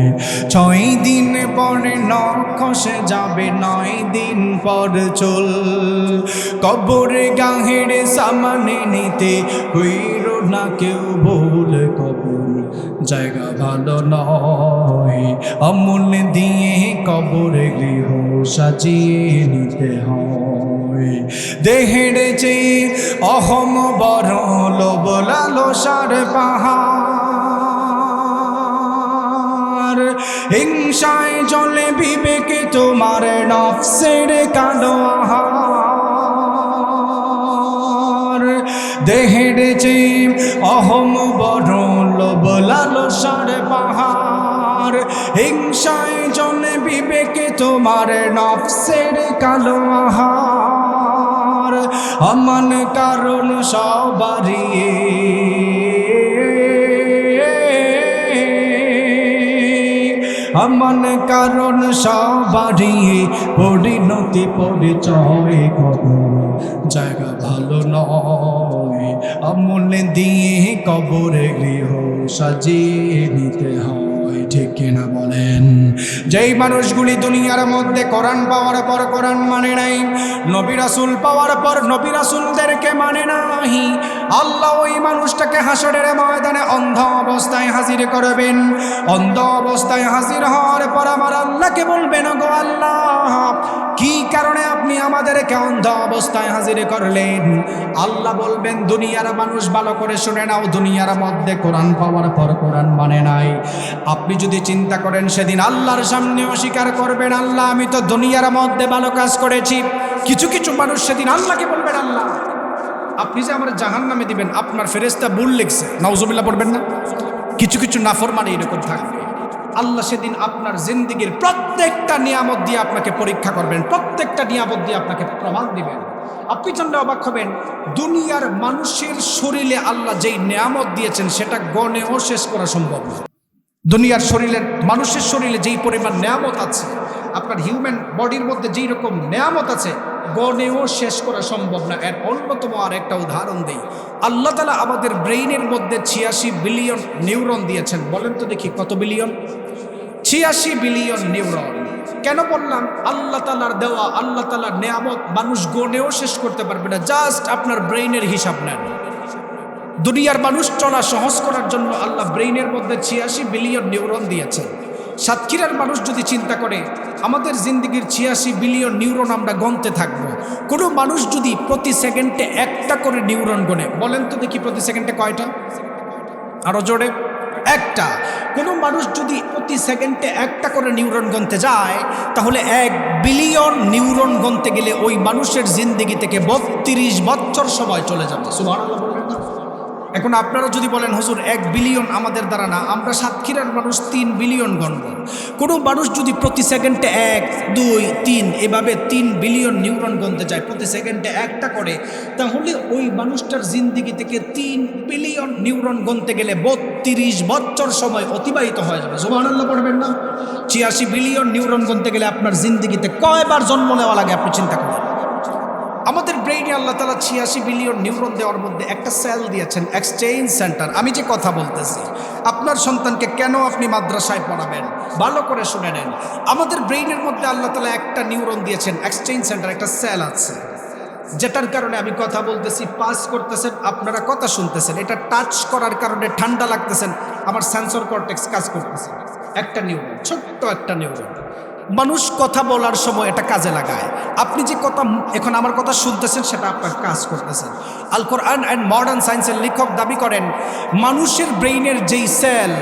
6 দিন পরে নখ খসে যাবে, 9 দিন পর চুল, কবরে গাহের সামনে নিতে কইরো না কেউ ভুল। কবর জায়গা ভালো নয়, আমল দিয়ে কবরে গৃহ সাজিয়ে নিতে হয়। দেহের চেয়ে অহম বড়, লোভ লালসার পাহাড়, হিংসায় জ্বলে বিবেকে তোমার নফসের কালো আহার। তোমার নফসের কালো আহার অমন কারণ সবারই অমন কারণ সবারই পরিণতি পরিচয় কবর জায়গা ভালো নয় আমল দিয়ে কবরে গৃহ সাজিয়ে নিতে হয় ঠিক কিনা বলেন যেই মানুষগুলি দুনিয়ার মধ্যে কোরআন পাওয়ার পর কোরআন মানে নাই নবী রাসূল পাওয়ার পর নবী রাসূলদেরকে মানে নাই আল্লাহ ওই মানুষটাকে হাসরের ময়দানে অন্ধ অবস্থায় হাজির করবেন অন্ধ অবস্থায় হাজির হওয়ার পর আমার আল্লাহকে বলবেন গো আল্লাহ কি কারণে আপনি আমাদেরকে অন্ধ অবস্থায় হাজির করলেন আল্লাহ বলবেন দুনিয়ার মানুষ ভালো করে শুনে নাও দুনিয়ার মধ্যে কোরআন পাওয়ার পর কোরআন মানে নাই আপনি যদি চিন্তা করেন সেদিন আল্লাহর সামনে অস্বীকার করবেন আল্লাহ আমি তো দুনিয়ার মধ্যে ভালো কাজ করেছি কিছু কিছু মানুষ সেদিন আল্লাহকে বলবেন আল্লাহ আপনি যে আমার জাহান্নামে দিবেন আপনার ফেরেশতা ভুল লিখছে নাউজুবিল্লাহ পড়বেন না কিছু কিছু নাফরমানি এরকম থাকবে আল্লাহ সেদিন আপনার জিন্দেগীর প্রত্যেকটা নিয়ামত দিয়ে আপনাকে পরীক্ষা করবেন প্রত্যেকটা নিয়ামত দিয়ে আপনাকে প্রমাণ দিবেন আপনি জানলে অবাক হবেন দুনিয়ার মানুষের শরীরে আল্লাহ যেই নিয়ামত দিয়েছেন সেটা গণেও শেষ করা সম্ভব না দুনিয়ার শরীরের মানুষের শরীরে যেই পরিমাণ নিয়ামত আছে আপনার হিউম্যান বডির মধ্যে যেই রকম নিয়ামত আছে গণেও শেষ করা সম্ভব না এর অন্যতম আর একটা উদাহরণ দেই আল্লাহ তাআলা আমাদের ব্রেইনের মধ্যে 86 বিলিয়ন নিউরন দিয়েছেন বলেন তো দেখি কত বিলিয়ন 86 বিলিয়ন নিউরন কেন বললাম আল্লাহ তাআলার দেওয়া আল্লাহ তাআলার নিয়ামত মানুষ গণেও শেষ করতে পারবে না জাস্ট আপনার ব্রেইনের হিসাব নেন দুনিয়ার মানুষ চলা সহজ করার জন্য আল্লাহ ব্রেইনের মধ্যে 86 বিলিয়ন নিউরন দিয়েছেন সাতক্ষীরার মানুষ যদি চিন্তা করে আমাদের জিন্দেগির 86 বিলিয়ন নিউরন আমরা গণতে থাকব কোনো মানুষ যদি প্রতি সেকেন্ডে একটা করে নিউরন গণে বলেন তো দেখি প্রতি সেকেন্ডে কয়টা আরো জোরে একটা কোনো মানুষ যদি প্রতি সেকেন্ডে একটা করে নিউরন গণতে যায় তাহলে 1 বিলিয়ন নিউরন গণতে গেলে ওই মানুষের জিন্দেগি থেকে 32 বছর সময় চলে যাবে সুবহানাল্লাহ বলবেন না এখন আপনারা যদি বলেন হুজুর 1 বিলিয়ন আমাদের দ্বারা না আমরা সাতক্ষীরার মানুষ 3 বিলিয়ন গণব কোনো মানুষ যদি প্রতি সেকেন্ডে 1 2 3 এভাবে 3 বিলিয়ন নিউরন গণতে যায় প্রতি সেকেন্ডে একটা করে তাহলে ওই মানুষটার জিন্দেগি থেকে 3 বিলিয়ন নিউরন গণতে গেলে 32 বছর সময় অতিবাহিত হয়ে যাবে সুবহানাল্লাহ পড়বেন না 86 বিলিয়ন নিউরন গণতে গেলে আপনার জিন্দেগিতে কয়বার জন্ম নেওয়া লাগে আপনি চিন্তা করেন আমাদের ব্রেইনে আল্লাহ তাআলা 86 বিলিয়ন নিউরন দেওয়ার মধ্যে একটা সেল দিয়েছেন এক্সচেঞ্জ সেন্টার আমি যে কথা বলতেছি আপনার সন্তানকে কেন আপনি মাদ্রাসায় পড়াবেন ভালো করে শুনে নেন আমাদের ব্রেইনের মধ্যে আল্লাহ তাআলা একটা নিউরন দিয়েছেন এক্সচেঞ্জ সেন্টার একটা সেল আছে যেটার কারণে আমি কথা বলতেছি পাস করতেছেন আপনারা কথা শুনতেছেন এটা টাচ করার কারণে ঠান্ডা লাগতেছেন আমার সেন্সর কর্টেক্স কাজ করতেছে একটা নিউরন ছোট্ট একটা নিউরন মানুষ কথা বলার সময় এটা কাজে লাগায় আপনি যে কথা এখন আমার কথা শুনতেছেন সেটা আপনার কাজ করতেছেন আল কোরআন অ্যান্ড মডার্ন সায়েন্সের লেখক দাবি করেন মানুষের ব্রেইনের যেই সেল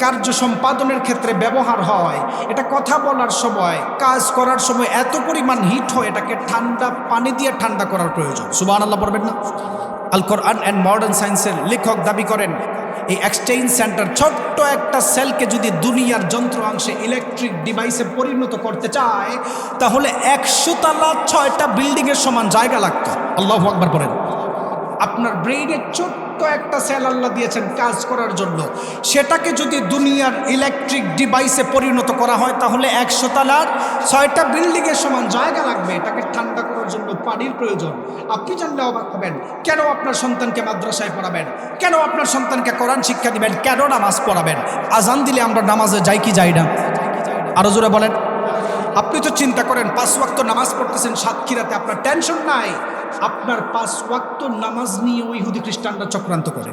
কার্য সম্পাদনের ক্ষেত্রে ব্যবহার হয় এটা কথা বলার সময় কাজ করার সময় এত পরিমাণ হিট হয় এটাকে ঠান্ডা পানি দিয়ে ঠান্ডা করার প্রয়োজন সুবহানাল্লাহ বলবেন না আল কোরআন অ্যান্ড মডার্ন সায়েন্সের লেখক দাবি করেন এই এক্সচেঞ্জ সেন্টার ছোট্ট একটা সেলকে যদি দুনিয়ার যন্ত্রাংশে ইলেকট্রিক ডিভাইসে পরিণত করতে চায় তাহলে 100 তলা 6টা বিল্ডিংয়ের সমান জায়গা লাগতো আল্লাহু আকবার বলেন আপনার ব্রেইনে ছোট্ট একটা সেল আল্লাহ দিয়েছেন কাজ করার জন্য সেটাকে যদি দুনিয়ার ইলেকট্রিক ডিভাইসে পরিণত করা হয় তাহলে 100 তলার 6টা বিল্ডিংয়ের সমান জায়গা লাগবে এটাকে ঠান্ডা করার জন্য পানির প্রয়োজন আপনি জানলে অবাক হবেন কেন আপনার সন্তানকে মাদ্রাসায় পড়াবেন কেন আপনার সন্তানকে কোরআন শিক্ষা দিবেন কেন নামাজ পড়াবেন আজান দিলে আমরা নামাজে যাই কি যাই না আরো জোরে বলেন আপনি তো চিন্তা করেন 5 ওয়াক্ত নামাজ পড়তেছেন সাতক্ষীরাতে আপনার টেনশন নাই আপনার 5 ওয়াক্ত নামাজ নিয়ে ওই ইহুদি খ্রিস্টানরা চক্রান্ত করে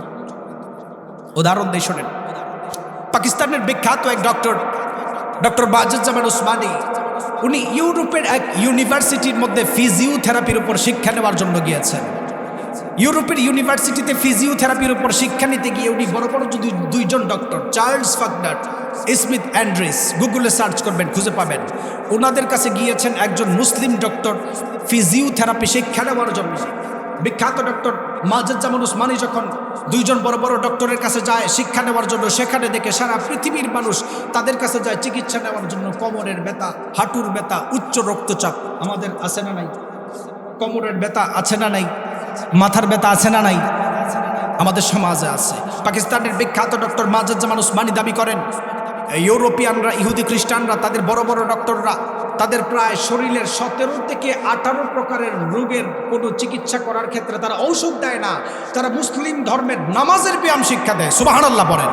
উদাহরণ দিয়ে শোনেন পাকিস্তানের বিখ্যাত এক ডক্টর বাজুজ্জামান উসমানী উনি ইউরোপের এক ইউনিভার্সিটির মধ্যে ফিজিওথেরাপির উপর শিক্ষা নেওয়ার জন্য গিয়েছেন ইউরোপের ইউনিভার্সিটিতে ফিজিওথেরাপির উপর শিক্ষা নিতে গিয়ে উনি বড় বড় যদি 2 জন ডক্টর চার্লস ফাকনার স্মিথ অ্যান্ড্রিস গুগলে সার্চ করবেন খুঁজে পাবেন ওনাদের কাছে গিয়েছেন একজন মুসলিম ডক্টর ফিজিওথেরাপি শিক্ষা নেওয়ার জন্য বিখ্যাত ডক্টর মাজেজ্জামান উসমানী যখন দুইজন বড় বড় ডক্টরের কাছে যায় শিক্ষা নেওয়ার জন্য, সেখানে দেখে সারা পৃথিবীর মানুষ তাদের কাছে যায় চিকিৎসা নেওয়ার জন্য। কোমরের ব্যথা, হাঁটুর ব্যথা, উচ্চ রক্তচাপ আমাদের আছে না নাই? কোমরের ব্যথা আছে না নাই? মাথার ব্যথা আছে না নাই? আমাদের সমাজে আছে। পাকিস্তানের বিখ্যাত ডক্টর মাজেজ্জামান উসমানী দাবি করেন ইউরোপিয়ানরা, ইহুদি খ্রিস্টানরা, তাদের বড় বড় ডক্টররা তাদের প্রায় শরীরের 17 থেকে 18 প্রকারের রোগের কোনো চিকিৎসা করার ক্ষেত্রে তারা ঔষধ দেয় না, তারা মুসলিম ধর্মের নামাজের ব্যায়াম শিক্ষা দেয়। সুবহানাল্লাহ বলেন।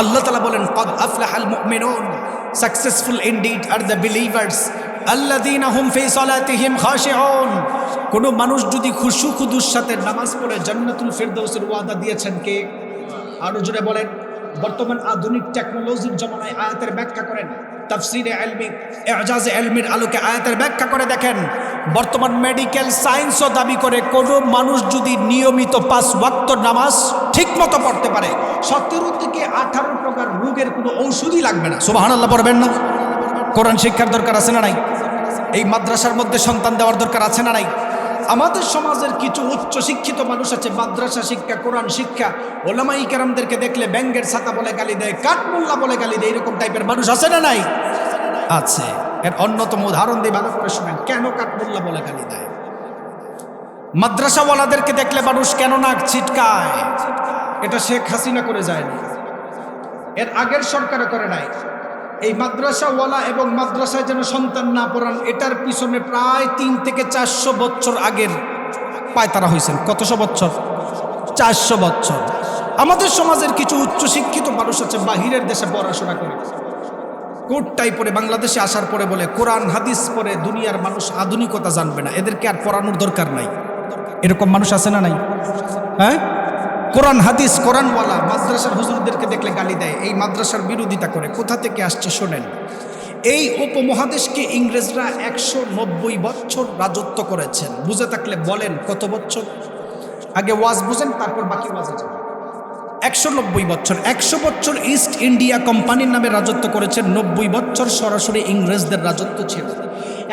আল্লাহ তাআলা বলেন ক্বাদ আফলাহাল মুমিনুন, successful indeed are the believers আল্লাযীনা হুম ফি সালাতিহিম খাশিউন। কোন মানুষ যদি খুশু খুদুর সাথে নামাজ পড়ে জান্নাতুল ফিরদাউসের ওয়াদা দিয়েছেন কে? আরো জোরে বলেন। বর্তমান আধুনিক টেকনোলজির জমানায় আয়াতের ব্যাখ্যা করেন, তাফসীরে ইলমি, ইজাজে ইলমির আলোকে আয়াতের ব্যাখ্যা করে দেখেন। বর্তমান মেডিকেল সায়েন্সও দাবি করে কোন মানুষ যদি নিয়মিত 5 ওয়াক্ত নামাজ ঠিকমতো পড়তে পারে 17 থেকে 18 প্রকার রোগের কোনো ঔষধই লাগবে না। সুবহানাল্লাহ পড়বেন না? কোরআন শিক্ষার দরকার আছে না নাই? এই মাদ্রাসার মধ্যে সন্তান দেওয়ার দরকার আছে না নাই? আমাদের সমাজের কিছু উচ্চ শিক্ষিত মানুষ আছে, মাদ্রাসা শিক্ষা, কোরআন শিক্ষা, ওলামাই কেরামদেরকে দেখলে ব্যাঙ্গের ছাতা বলে গালি দেয়, কাঠমোল্লা বলে গালি দেয়, এরকম টাইপের মানুষ আছে না নাই? আছে। এর অন্যতম উদাহরণ দিয়ে ভালো করে শুনেন কেন কাঠমোল্লা বলে গালি দেয়। মাদ্রাসাওয়ালাদেরকে দেখলে মানুষ কেন নাক ছিটকায়? এটা শেখ হাসিনা করে যায়নি, এর আগের সরকারে করে নাই। এই মাদ্রাসাওয়ালা এবং মাদ্রাসায় যেন সন্তান না পড়ান, এটার পিছনে প্রায় 3 থেকে 400 বছর আগের পায়তারা হয়েছেন। কতশো বছর? 400 বছর। আমাদের সমাজের কিছু উচ্চ শিক্ষিত মানুষ আছে বাহিরের দেশে পড়াশোনা করে, কোটটাই পরে বাংলাদেশে আসার পরে বলে কোরআন হাদিস পরে দুনিয়ার মানুষ আধুনিকতা জানবে না, এদেরকে আর পড়ানোর দরকার নাই। এরকম মানুষ আছে না নাই? হ্যাঁ, কোরআন হাদিস কোরআনওয়ালা মাদ্রাসার হুজুরদেরকে দেখলে গালি দেয়, এই মাদ্রাসার বিরোধিতা করে। কোথা থেকে আসছে শোনেন। এই উপমহাদেশকে ইংরেজরা 190 বছর রাজত্ব করেছেন। বুঝে থাকলে বলেন কত বছর? আগে ওয়াজ বুঝেন, তারপর বাকি ওয়াজে যাবেন। 190 বছর। 100 বছর ইস্ট ইন্ডিয়া কোম্পানির নামে রাজত্ব করেছেন, 90 বছর সরাসরি ইংরেজদের রাজত্ব ছিল।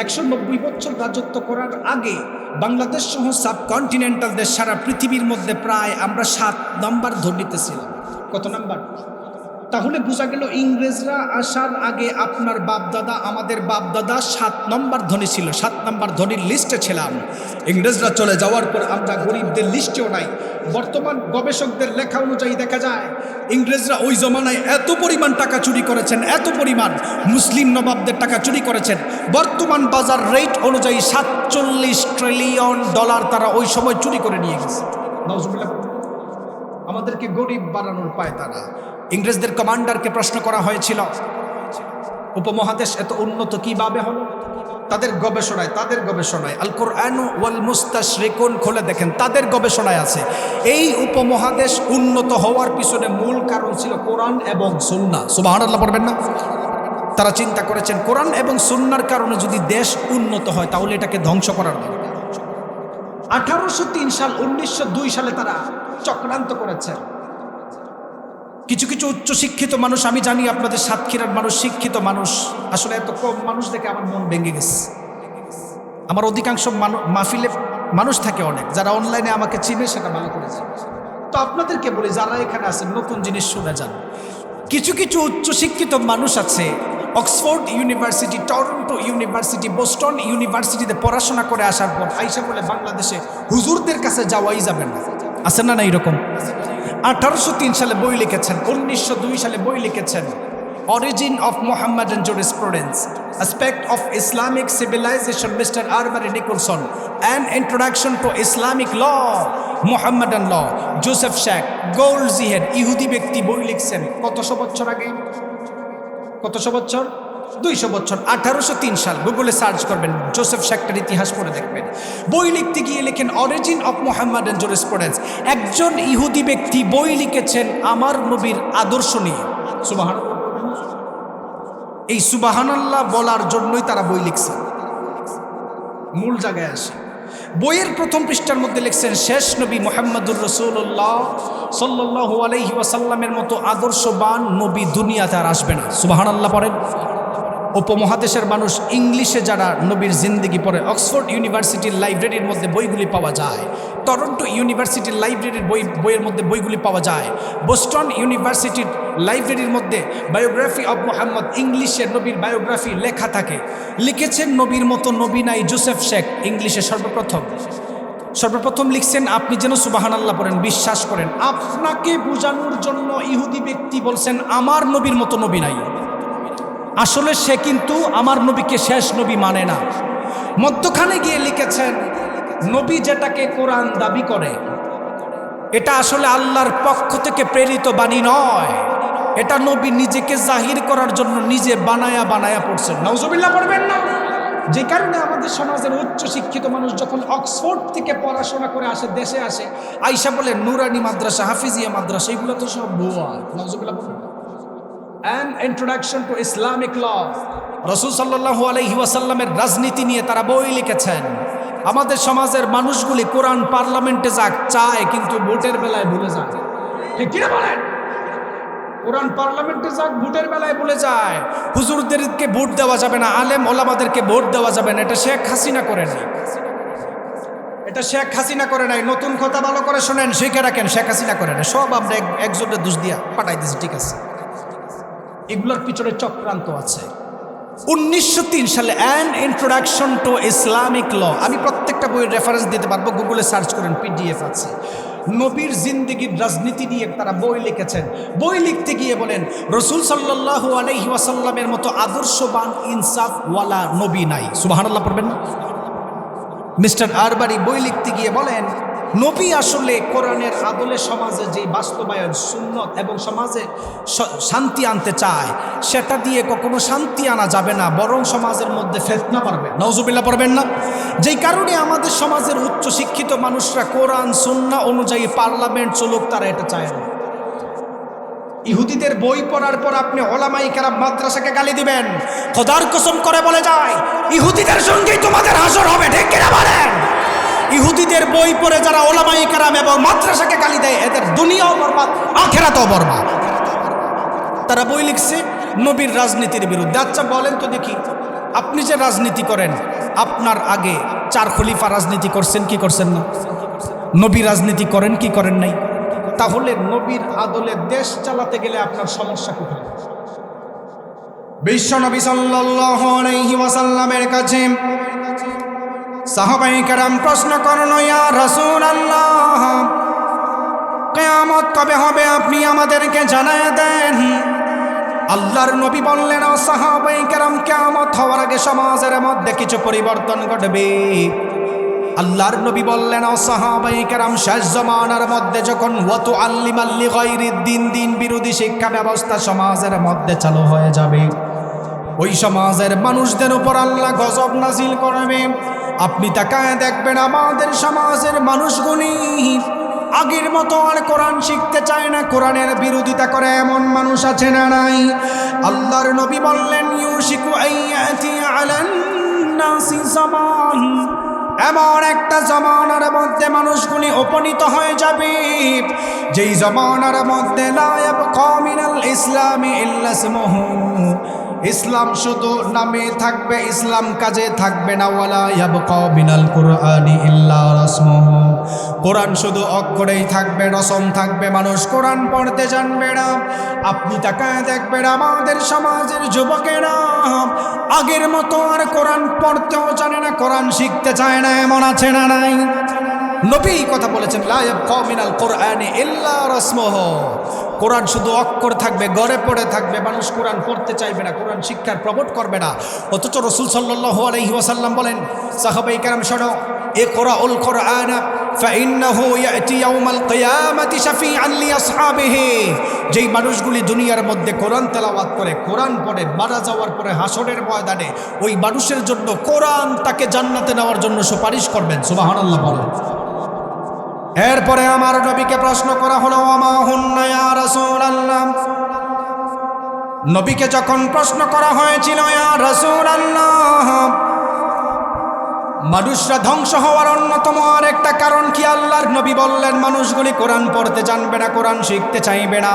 190 বছর রাজত্ব করার আগে বাংলাদেশ সহ সাবকন্টিনেন্টাল দেশ সারা পৃথিবীর মধ্যে প্রায় আমরা 7 নম্বর ধনীতে ছিলাম। কত নাম্বার? তাহলে বোঝা গেল ইংরেজরা আসার আগে আপনার বাপদাদা, আমাদের বাপদাদা 7 নম্বর ধনী ছিল, 7 নম্বর ধনীর লিস্টে ছিলাম। ইংরেজরা চলে যাওয়ার পর আমরা গরিবদের লিস্টেও নাই। বর্তমান গবেষকদের লেখা অনুযায়ী দেখা যায় ইংরেজরা ওই জমানায় এত পরিমাণ টাকা চুরি করেছেন, এত পরিমাণ মুসলিম নবাবদের টাকা চুরি করেছেন, বর্তমান বাজার রেট অনুযায়ী 47 ট্রিলিয়ন ডলার তারা ওই সময় চুরি করে নিয়ে গেছে। নাউজুবিল্লাহ। আমাদেরকে গরিব বানানোর পায় তারা। ইংরেজদের কমান্ডারকে প্রশ্ন করা হয়েছিল উপমহাদেশ এত উন্নত কিভাবে হলো? তাদের গবেষণায় আল কোরআন ওয়াল মুস্তাশরিকুন খুলে দেখেন, তাদের গবেষণায় আছে এই উপমহাদেশ উন্নত হওয়ার পিছনে মূল কারণ ছিল কোরআন এবং সুন্নাহ। সুবহানাল্লাহ পড়বেন না? তারা চিন্তা করেছেন কোরআন এবং সুন্নাহর কারণে যদি দেশ উন্নত হয় তাহলে এটাকে ধ্বংস করার দরকার। 1803 সাল 1902 সালে তারা চক্রান্ত করেছেন। কিছু কিছু উচ্চ শিক্ষিত মানুষ, আমি জানি আপনাদের সাতক্ষীরার মানুষ শিক্ষিত মানুষ, আসলে এত কম মানুষ দেখে আমার মন ভেঙে গেছে। আমার অধিকাংশ মাহফিলে মানুষ থাকে অনেক, যারা অনলাইনে আমাকে চিনে সেটা ভালো করে জানে। তো আপনাদেরকে বলি যারা এখানে আছেন নতুন জিনিস শুনে যান। কিছু কিছু উচ্চ শিক্ষিত মানুষ আছে Oxford university, Toronto university, Boston ইউনিভার্সিটিতে পড়াশোনা করে আসার পর আইসা বলে বাংলাদেশে হুজুরদের কাছে যাওয়াই যাবে না। আছে না না এরকম? 1803 সালে বই লিখেছেন, 1902 সালে বই লিখেছেন origin of Muhammadan jurisprudence, aspect of Islamic civilization, mister Arberry Nicholson, an introduction to Islamic law, Muhammadan law, Joseph Schacht, Goldziher, ইহুদি ব্যক্তি বই লিখছেন কতশো বছর আগে? কতশো বছর? 200 বছর। 1803 সাল। গুগলে সার্চ করবেন, জোসেফ শেখটার ইতিহাস পড়ে দেখবেন। বই লিখতে গিয়ে লেখেন অরিজিন অফ মোহাম্মদান জুরিসপ্রুডেন্স। একজন ইহুদি ব্যক্তি বই লিখেছেন আমার নবীর আদর্শ নিয়ে। সুবহানাল্লাহ। এই সুবহানাল্লাহ বলার জন্যই তারা বই লিখছেন। মূল জায়গায় আসে। বইয়ের প্রথম পৃষ্ঠার মধ্যে লিখছেন শেষ নবী মুহাম্মদুর রাসূলুল্লাহ সাল্লাল্লাহু আলাইহি ওয়াসাল্লামের মতো আদর্শবান নবী দুনিয়াতে আর আসবে না। সুবহানাল্লাহ পড়েন। উপমহাদেশের মানুষ ইংলিশে যারা নবীর জিন্দেগি পড়ে, অক্সফোর্ড ইউনিভার্সিটির লাইব্রেরির মধ্যে বইগুলি পাওয়া যায়, টরন্টো ইউনিভার্সিটির লাইব্রেরির বইয়ের মধ্যে বইগুলি পাওয়া যায়, বোস্টন ইউনিভার্সিটির লাইব্রেরির মধ্যে বায়োগ্রাফি অব মোহাম্মদ ইংলিশে নবীর বায়োগ্রাফি লেখা থাকে। লিখেছেন নবীর মতো নবী নাই জোসেফ শেখ, ইংলিশে সর্বপ্রথম লিখছেন আপনি যেন সুবহানাল্লাহ পড়েন, বিশ্বাস করেন। আপনাকে বোঝানোর জন্য ইহুদি ব্যক্তি বলছেন আমার নবীর মতো নবী নাই। আসলে সে কিন্তু আমার নবীকে শেষ নবী মানে না। মধ্যখানে গিয়ে লিখেছেন নবী যেটাকে কোরআন দাবি করে এটা আসলে আল্লাহর পক্ষ থেকে প্রেরিত বাণী নয়, এটা নবী নিজেকে জাহির করার জন্য নিজে বানায়া পড়ছেন। নাউজুবিল্লাহ পড়বেন না। যে কারণে আমাদের সমাজের উচ্চ শিক্ষিত মানুষ যখন অক্সফোর্ড থেকে পড়াশোনা করে আসে, দেশে আসে, আইসা বলে নুরানি মাদ্রাসা, হাফিজিয়া মাদ্রাসা, এগুলো তো সব ভুয়া। নাউজুবিল্লাহ পড়বেন। An introduction to Islamic law, রাসূল সাল্লাল্লাহু আলাইহি ওয়াসাল্লামের রাজনীতি নিয়ে তারা বই লিখেছেন। আমাদের সমাজের মানুষগুলি কোরআন পার্লামেন্টে যাক চায়, কিন্তু ভোটের বেলায় ভুলে যায়। ঠিক কি না বলেন? কোরআন পার্লামেন্টে যাক, ভোটের বেলায় ভুলে যায়। হুজুরদেরকে ভোট দেওয়া যাবে না, আলেম ওলামাদেরকে ভোট দেওয়া যাবে না, এটা শেখ হাসিনা করে নাই। এটা শেখ হাসিনা করে নাই। নতুন কথা ভালো করে শোনেন, শিখে রাখেন, শেখ হাসিনা করে না। সব আমরা একজনের দোষ দিয়া পাঠাই দিয়েছি, ঠিক আছে? এগুলোর পিছনে চক্রান্ত আছে। 1903 সালে an introduction to Islamic law, আমি প্রত্যেকটা বইয়ের রেফারেন্স দিতে পারবো, গুগলে সার্চ করেন, পিডিএফ আছে। নবীর জিন্দেগির রাজনীতি নিয়ে তারা বই লিখেছেন। বই লিখতে গিয়ে বলেন রাসূল সাল্লাল্লাহু আলাইহি ওয়াসাল্লামের মতো আদর্শবান ইনসাফওয়ালা নবী নাই। সুবহানাল্লাহ পড়বেন না? মিস্টার আরবারি বই লিখতে গিয়ে বলেন নবী আসলে কোরআনের আদলে সমাজে যে বাস্তবায়ন সুন্নত এবং সমাজে শান্তি আনতে চায়, সেটা দিয়ে কখনো শান্তি আনা যাবে না, বরং সমাজের মধ্যে ফিতনা বাড়বে। নাউজুবিল্লাহ পড়বেন না? যেই কারণে আমাদের সমাজের উচ্চ শিক্ষিত মানুষরা কোরআন সুন্নাহ অনুযায়ী পার্লামেন্ট চলুক, তারা এটা চায় না। ইহুদিদের বই পড়ার পর আপনি ওলামায়ে কেরাম মাদ্রাসাকে গালি দিবেন, খোদার কসম করে বলে যায় ইহুদিদের সঙ্গেই তোমাদের হাসর হবে। ঠিক কিনা বলেন? ইহুদিদের বই পড়ে যারা ওলামায়ে কেরাম এবং মাদ্রাসাকে গালি দেয়, এদের দুনিয়াও বরবাদ, আখিরাতও বরবাদ। তারা বই লিখছে নবীর রাজনীতির বিরুদ্ধে। আচ্ছা বলেন তো দেখি, আপনি যে রাজনীতি করেন, আপনার আগে 4 খলিফা রাজনীতি করছেন কি করছেন না? নবী রাজনীতি করেন কি করেন নাই? তাহলে নবীর আদলে দেশ চালাতে গেলে আপনার সমস্যা কোথায়? বিশ্ব নবী সাল্লাল্লাহু আলাইহি ওয়াসাল্লামের কাছে সাহাবায়ে কেরাম প্রশ্ন করল, ইয়া রাসূলুল্লাহ, কিয়ামত কবে হবে আপনি আমাদেরকে জানায় দেন। আল্লাহর নবী বললেন, ও সাহাবায়ে কেরাম, কিয়ামত হওয়ার আগে সমাজের মধ্যে কিছু পরিবর্তন ঘটবে। আল্লাহর নবী বললেন, ও সাহাবায়ে কেরাম, শেষ জামানার মধ্যে যখন ওয়াতু আল্লিমাল লিগাইরিদ দিন, দিন বিরোধী শিক্ষা ব্যবস্থা সমাজের মধ্যে চালু হয়ে যাবে, ওই সমাজের মানুষদের উপর আল্লাহ গজব নাজিল করবে। আপনি তাকায় দেখবেন আমাদের সমাজের মানুষগুলি আগের মতো আর কোরআন শিখতে চায় না, কোরআনের বিরোধিতা করে এমন মানুষ আছে না নাই? আল্লাহর নবী বললেন, ইউশিকু আইয়াতি আলান নাসি জামান, এমন একটা জমানার মধ্যে মানুষগুলি উপনীত হয়ে যাবে যেই জমানার মধ্যে লা ইয়াবকা মিনাল ইসলামি ইল্লা ইসমুহু, ইসলাম শুধু নামে থাকবে, ইসলাম কাজে থাকবে না। ওয়ালা ইয়াবকা মিনাল কুরআনি ইল্লা রাসমুহু, কোরআন শুধু অক্ষরেই থাকবে, রসম থাকবে, মানুষ কোরআন পড়তে জানবে না। আপনি তাকায় দেখবেন আমাদের সমাজের যুবকেরা আগের মতো আর কোরআন পড়তেও জানে না, কোরআন শিখতে চায় না, এমন আছে না নাই? নবী কথা বলেছেন, লা ইয়াবকা মিনাল কুরআনি ইল্লা রাসমুহু, কোরআন শুধু অক্ষর থাকবে, গড়ে পড়ে থাকবে, মানুষ কোরআন পড়তে চাইবে না, কোরআন শিক্ষার প্রমোট করবে না। অথচ রাসূল সাল্লাল্লাহু আলাইহি ওয়াসাল্লাম বলেন, সাহাবায়ে কেরাম শোনো, ইকরাউল কুরআন ফাইন্নাহু ইয়াতি ইয়াউমাল কিয়ামাতি শাফিআন লিআসহাবিহি, যেই মানুষগুলি দুনিয়ার মধ্যে কোরআন তেলাওয়াত করে, কোরআন পড়ে, মারা যাওয়ার পরে হাসরের ময়দানে ওই মানুষের জন্য কোরআন তাকে জান্নাতে নেওয়ার জন্য সুপারিশ করবেন। সুবহানাল্লাহ বলেন। এরপরে আমার নবীকে প্রশ্ন করা হলো, ওমা হুন্না ইয়া রাসূলুল্লাহ, নবীকে যখন প্রশ্ন করা হয়েছিল, ইয়া রাসূলুল্লাহ, মানুষরা ধ্বংস হওয়ার অন্যতম আর একটা কারণ কি? আল্লাহর নবী বললেন, মানুষগুলি কোরআন পড়তে জানবে না, কোরআন শিখতে চাইবে না।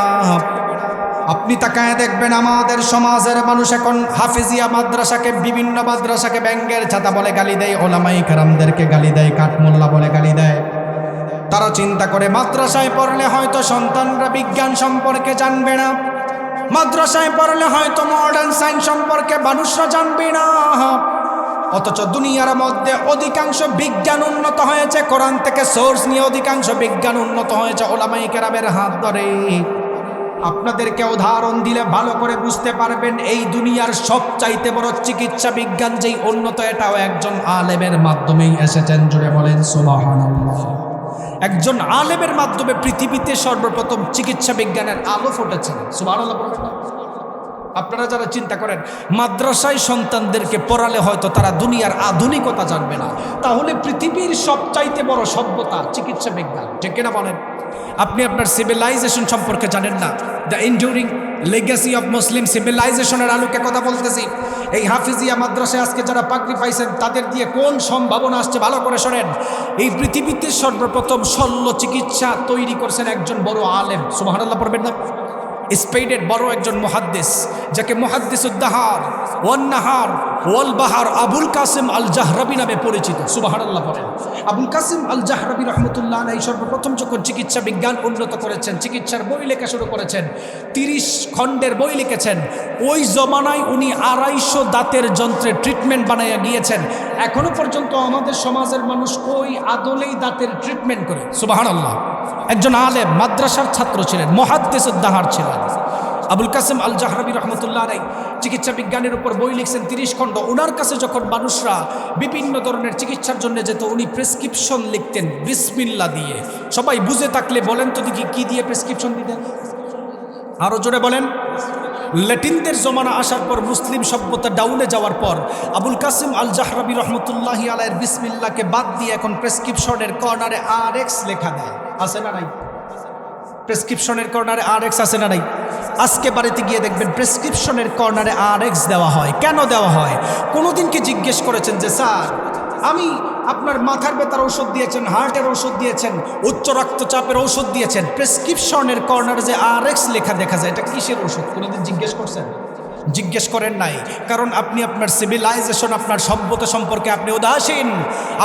আপনি তাকায় দেখবেন আমাদের সমাজের মানুষ এখন হাফিজিয়া মাদ্রাসাকে, বিভিন্ন মাদ্রাসাকে ব্যাঙ্গের ছাতা বলে গালি দেয়, ওলামাই কেরামদেরকে গালি দেয়, কাঠমোল্লা বলে গালি দেয়। তারা চিন্তা করে মাদ্রাসায় পড়লে হয়তো সন্তানরা বিজ্ঞান সম্পর্কে জানবে না, মাদ্রাসায় পড়লে হয়তো মডার্ন সায়েন্স সম্পর্কে মানুষরা জানবে না। অথচ দুনিয়ার মধ্যে অধিকাংশ বিজ্ঞান উন্নত হয়েছে কোরআন থেকে সোর্স নিয়ে, অধিকাংশ বিজ্ঞান উন্নত হয়েছে ওলামায়ে কেরামের হাত ধরে। আপনাদেরকে উদাহরণ দিলে ভালো করে বুঝতে পারবেন, এই দুনিয়ার সবচাইতে বড় চিকিৎসা বিজ্ঞান যেই উন্নত, এটাও একজন আলেমের মাধ্যমেই এসেছেন। জুড়ে বলেন সুবহানাল্লাহ। একজন আলেমের মাধ্যমে পৃথিবীতে সর্বপ্রথম চিকিৎসা বিজ্ঞানের আলো ফুটেছে। সুবহানাল্লাহ। আপনারা যারা চিন্তা করেন মাদ্রাসায় সন্তানদেরকে পড়ালে হয়তো তারা দুনিয়ার আধুনিকতা জানবে না, তাহলে পৃথিবীর সবচাইতে বড় সভ্যতা চিকিৎসা বিজ্ঞান, ঠিক কিনা বলেন? আপনি আপনার সিভিলাইজেশন সম্পর্কে জানেন না। দ্য এন্ডিউরিং লেগাসি অফ মুসলিম সিভিলাইজেশনের আলোকে কথা বলতেছি। এই হাফিজিয়া মাদ্রাসায় আজকে যারা পাগড়ি পাইছেন তাদের দিয়ে কোন সম্ভাবনা আসছে ভালো করে শোনেন। এই পৃথিবীতে সর্বপ্রথম শল্য চিকিৎসা তৈরি করছেন একজন বড় আলেম। সুবহানাল্লাহ পড়বেন না? স্পেনের বড় একজন মুহাদ্দিস, যাকে মুহাদ্দিসুদ্দাহার ওয়ান নাহার ওয়াল বাহার আবুল কাসিম আল জাহরাবি নামে পরিচিত। সুবহানাল্লাহ পড়েন। আবুল কাসিম আল জাহরাবি রহমতুল্লাহ আলাইহি সর্বপ্রথম যখন চিকিৎসা বিজ্ঞান উন্নত করেছেন, চিকিৎসার বই লেখা শুরু করেছেন, 30 খণ্ডের বই লিখেছেন। ওই জমানায় উনি 250 দাঁতের যন্ত্রের ট্রিটমেন্ট বানাইয়া গিয়েছেন। এখনো পর্যন্ত আমাদের সমাজের মানুষ ওই আদলেই দাঁতের ট্রিটমেন্ট করে। সুবহানাল্লাহ। একজন আলেম, মাদ্রাসার ছাত্র ছিলেন, মুহাদ্দিসুদ্দাহার ছিলেন। আবুল কাসিম আল জাহরাবি রহমতুল্লাহ আলাইহি চিকিৎসা বিজ্ঞানের উপর বই লিখছেন 30 খণ্ড। ওনার কাছে যখন মানুষরা বিভিন্ন ধরনের চিকিৎসার জন্য যেত, উনি প্রেসক্রিপশন লিখতেন বিসমিল্লাহ দিয়ে। সবাই বুঝে থাকলে বলেন তো দেখি কি দিয়ে প্রেসক্রিপশন দিতেন? আরো জোরে বলেন। ল্যাটিনদের জমানা আসার পর, মুসলিম সভ্যতা ডাউনে যাওয়ার পর আবুল কাসিম আল জাহরাবি রহমতুল্লাহি আলাইহির বিসমিল্লাহকে বাদ দিয়ে এখন প্রেসক্রিপশনের কর্নারে RX লেখা দেয়। আছে না নাই? প্রেসক্রিপশনের কর্নারে RX আছে না নাই? আজকে বাড়িতে গিয়ে দেখবেন প্রেসক্রিপশনের কর্নারে RX দেওয়া হয়। কেন দেওয়া হয়? কোনোদিন কি জিজ্ঞেস করেছেন যে স্যার আমি আপনার মাথার ব্যথার ঔষধ দিয়েছেন, হার্টের ঔষধ দিয়েছেন, উচ্চ রক্তচাপের ঔষধ দিয়েছেন, প্রেসক্রিপশনের কর্নারে যে RX লেখা দেখা যায়, এটা কিসের ওষুধ? কোনোদিন জিজ্ঞেস করছেন? জিজ্ঞেস করেন নাই। কারণ আপনি আপনার সিভিলাইজেশন, আপনার সভ্যতা সম্পর্কে আপনি উদাসীন।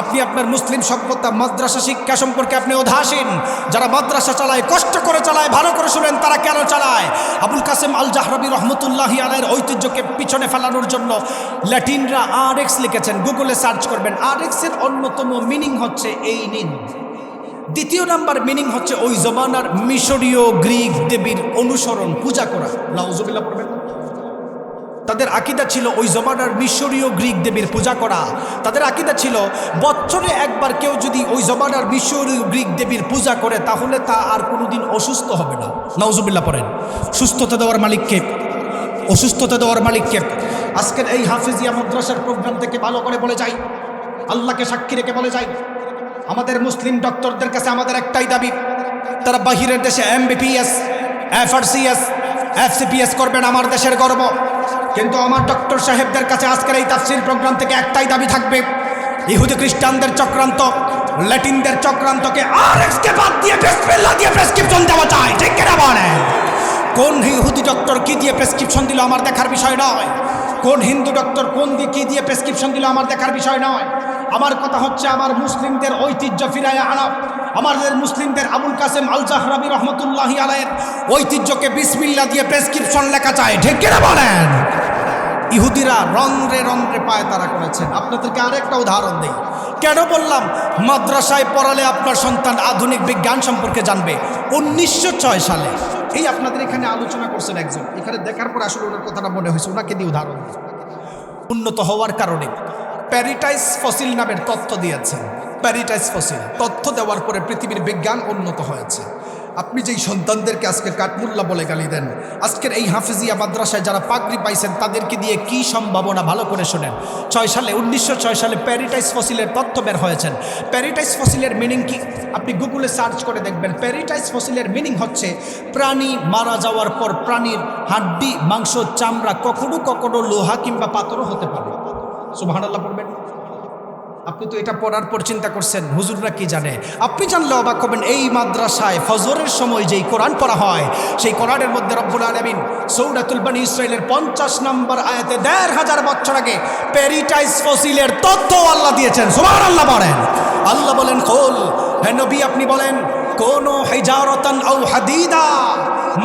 আপনি আপনার মুসলিম সভ্যতা, মাদ্রাসা শিক্ষা সম্পর্কে আপনি উদাসীন। যারা মাদ্রাসা চালায়, কষ্ট করে চালায়, ভালো করে শুনেন তারা কেন চালায়। আবুল কাসিম আল জাহরাবি রহমতুল্লাহি আলাইহির ঐতিহ্যকে পিছনে ফেলানোর জন্য ল্যাটিনরা RX লিখেছেন। গুগলে সার্চ করবেন। RX এর অন্যতম মিনিং হচ্ছে এই নিন। দ্বিতীয় নাম্বার মিনিং হচ্ছে ওই জমানার মিশরীয় গ্রিক দেবীর অনুসরণ, পূজা করা। নাউজুবিল্লাহ পড়বেন না? তাদের আকীদা ছিল ওই জমানার মিশরীয় গ্রিক দেবীর পূজা করা। তাদের আকীদা ছিল বছরে একবার কেউ যদি ওই জমানার মিশরীয় গ্রিক দেবীর পূজা করে তাহলে তা আর কোনোদিন অসুস্থ হবে না। নাউজুবিল্লাহ পড়েন। সুস্থতা দেওয়ার মালিককে, অসুস্থতা দেওয়ার মালিককে। আজকের এই হাফিজিয়া মাদ্রাসার প্রোগ্রাম থেকে ভালো করে বলে যাই, আল্লাহকে সাক্ষী রেখে বলে যাই, আমাদের মুসলিম ডক্টরদের কাছে আমাদের একটাই দাবি, তারা বাহিরের দেশে MBBS, FRCS, FCPS করবেন, আমার দেশের গর্ব। কিন্তু আমার ডক্টর সাহেবদের কাছে আজকের এই তাফসীর প্রোগ্রাম থেকে একটাই দাবি থাকবে, ইহুদি খ্রিস্টানদের চক্রান্ত, ল্যাটিনদের চক্রান্তকে RX কে বাদ দিয়ে বিসমিল্লাহ দিয়ে প্রেসক্রিপশন দেওয়া যায়, ঠিক কিনা বলেন? কোন ইহুদি ডক্টর কি দিয়ে প্রেসক্রিপশন দিল আমার দেখার বিষয় নয়। কোন হিন্দু ডক্টর কোন দিয়ে কি দিয়ে প্রেসক্রিপশন দিল আমার দেখার বিষয় নয়। আমার কথা হচ্ছে আমার মুসলিমদের ঐতিহ্য ফিরায় আনা, আমাদের মুসলিমদের আবুল কাসিম আল জাহরাবি রহমতুল্লাহি আলাইহির ঐতিহ্যকে বিসমিল্লাহ দিয়ে প্রেসক্রিপশন লেখা চায়, ঠিক কিনা বলেন? ইহুদিরা রন্ধ্রে রন্ধ্রে পায় তারা করেছেন। আপনাদেরকে আরেকটা উদাহরণ দেই। কেন বললাম মাদ্রাসায় পড়ালে আপনার সন্তান আধুনিক বিজ্ঞান সম্পর্কে জানবে? 1906 সালে এই আপনাদের এখানে আলোচনা করছেন একজন, এখানে দেখার পর আসলে ওনার কথাটা মনে হয়েছে, ওনাকে দিয়ে উদাহরণ দিই। উন্নত হওয়ার কারণে প্যারিটাইস ফসিল নামের তথ্য দিয়েছেন। প্যারিটাইস ফসিল তথ্য দেওয়ার পরে পৃথিবীর বিজ্ঞান উন্নত হয়েছে। আপনি যেই সন্তানদেরকে আজকে কাঠমোল্লা বলে গালি দেন, আজকের এই হাফিজিয়া মাদ্রাসায় যারা পাগড়ি পাইছেন তাদেরকে দিয়ে কি সম্ভাবনা ভালো করে শোনেন। 1906 সালে প্যারিটাইস ফসিলের তথ্য বের হয়েছেন। প্যারিটাইস ফসিলের মিনিং কি? আপনি গুগলে সার্চ করে দেখবেন। প্যারিটাইস ফসিলের মিনিং হচ্ছে প্রাণী মারা যাওয়ার পর প্রাণীর হাড্ডি, মাংস, চামড়া কখনো কখনো লোহা কিংবা পাথরও হতে পারে। সুবহানাল্লাহ পড়বেন। আপনি তো এটা পড়ার পর চিন্তা করছেন হুজুররা কি জানে। আপনি জানলে অবাক হবেন, এই মাদ্রাসায় ফজরের সময় যেই কোরআন পড়া হয়, সেই কোরআনের মধ্যে রব্বুল আলামিন সূরাতুল বনী ইসরাঈলের 50 নম্বর আয়াতে ১৫০০ বছর আগে প্যারিটাইস ফসিলের তথ্য আল্লাহ দিয়েছেন। সুবহানাল্লাহ বলেন। আল্লাহ বলেন, কুল, হে নবী আপনি বলেন, কোন হিজারাতান আও হাদিদা,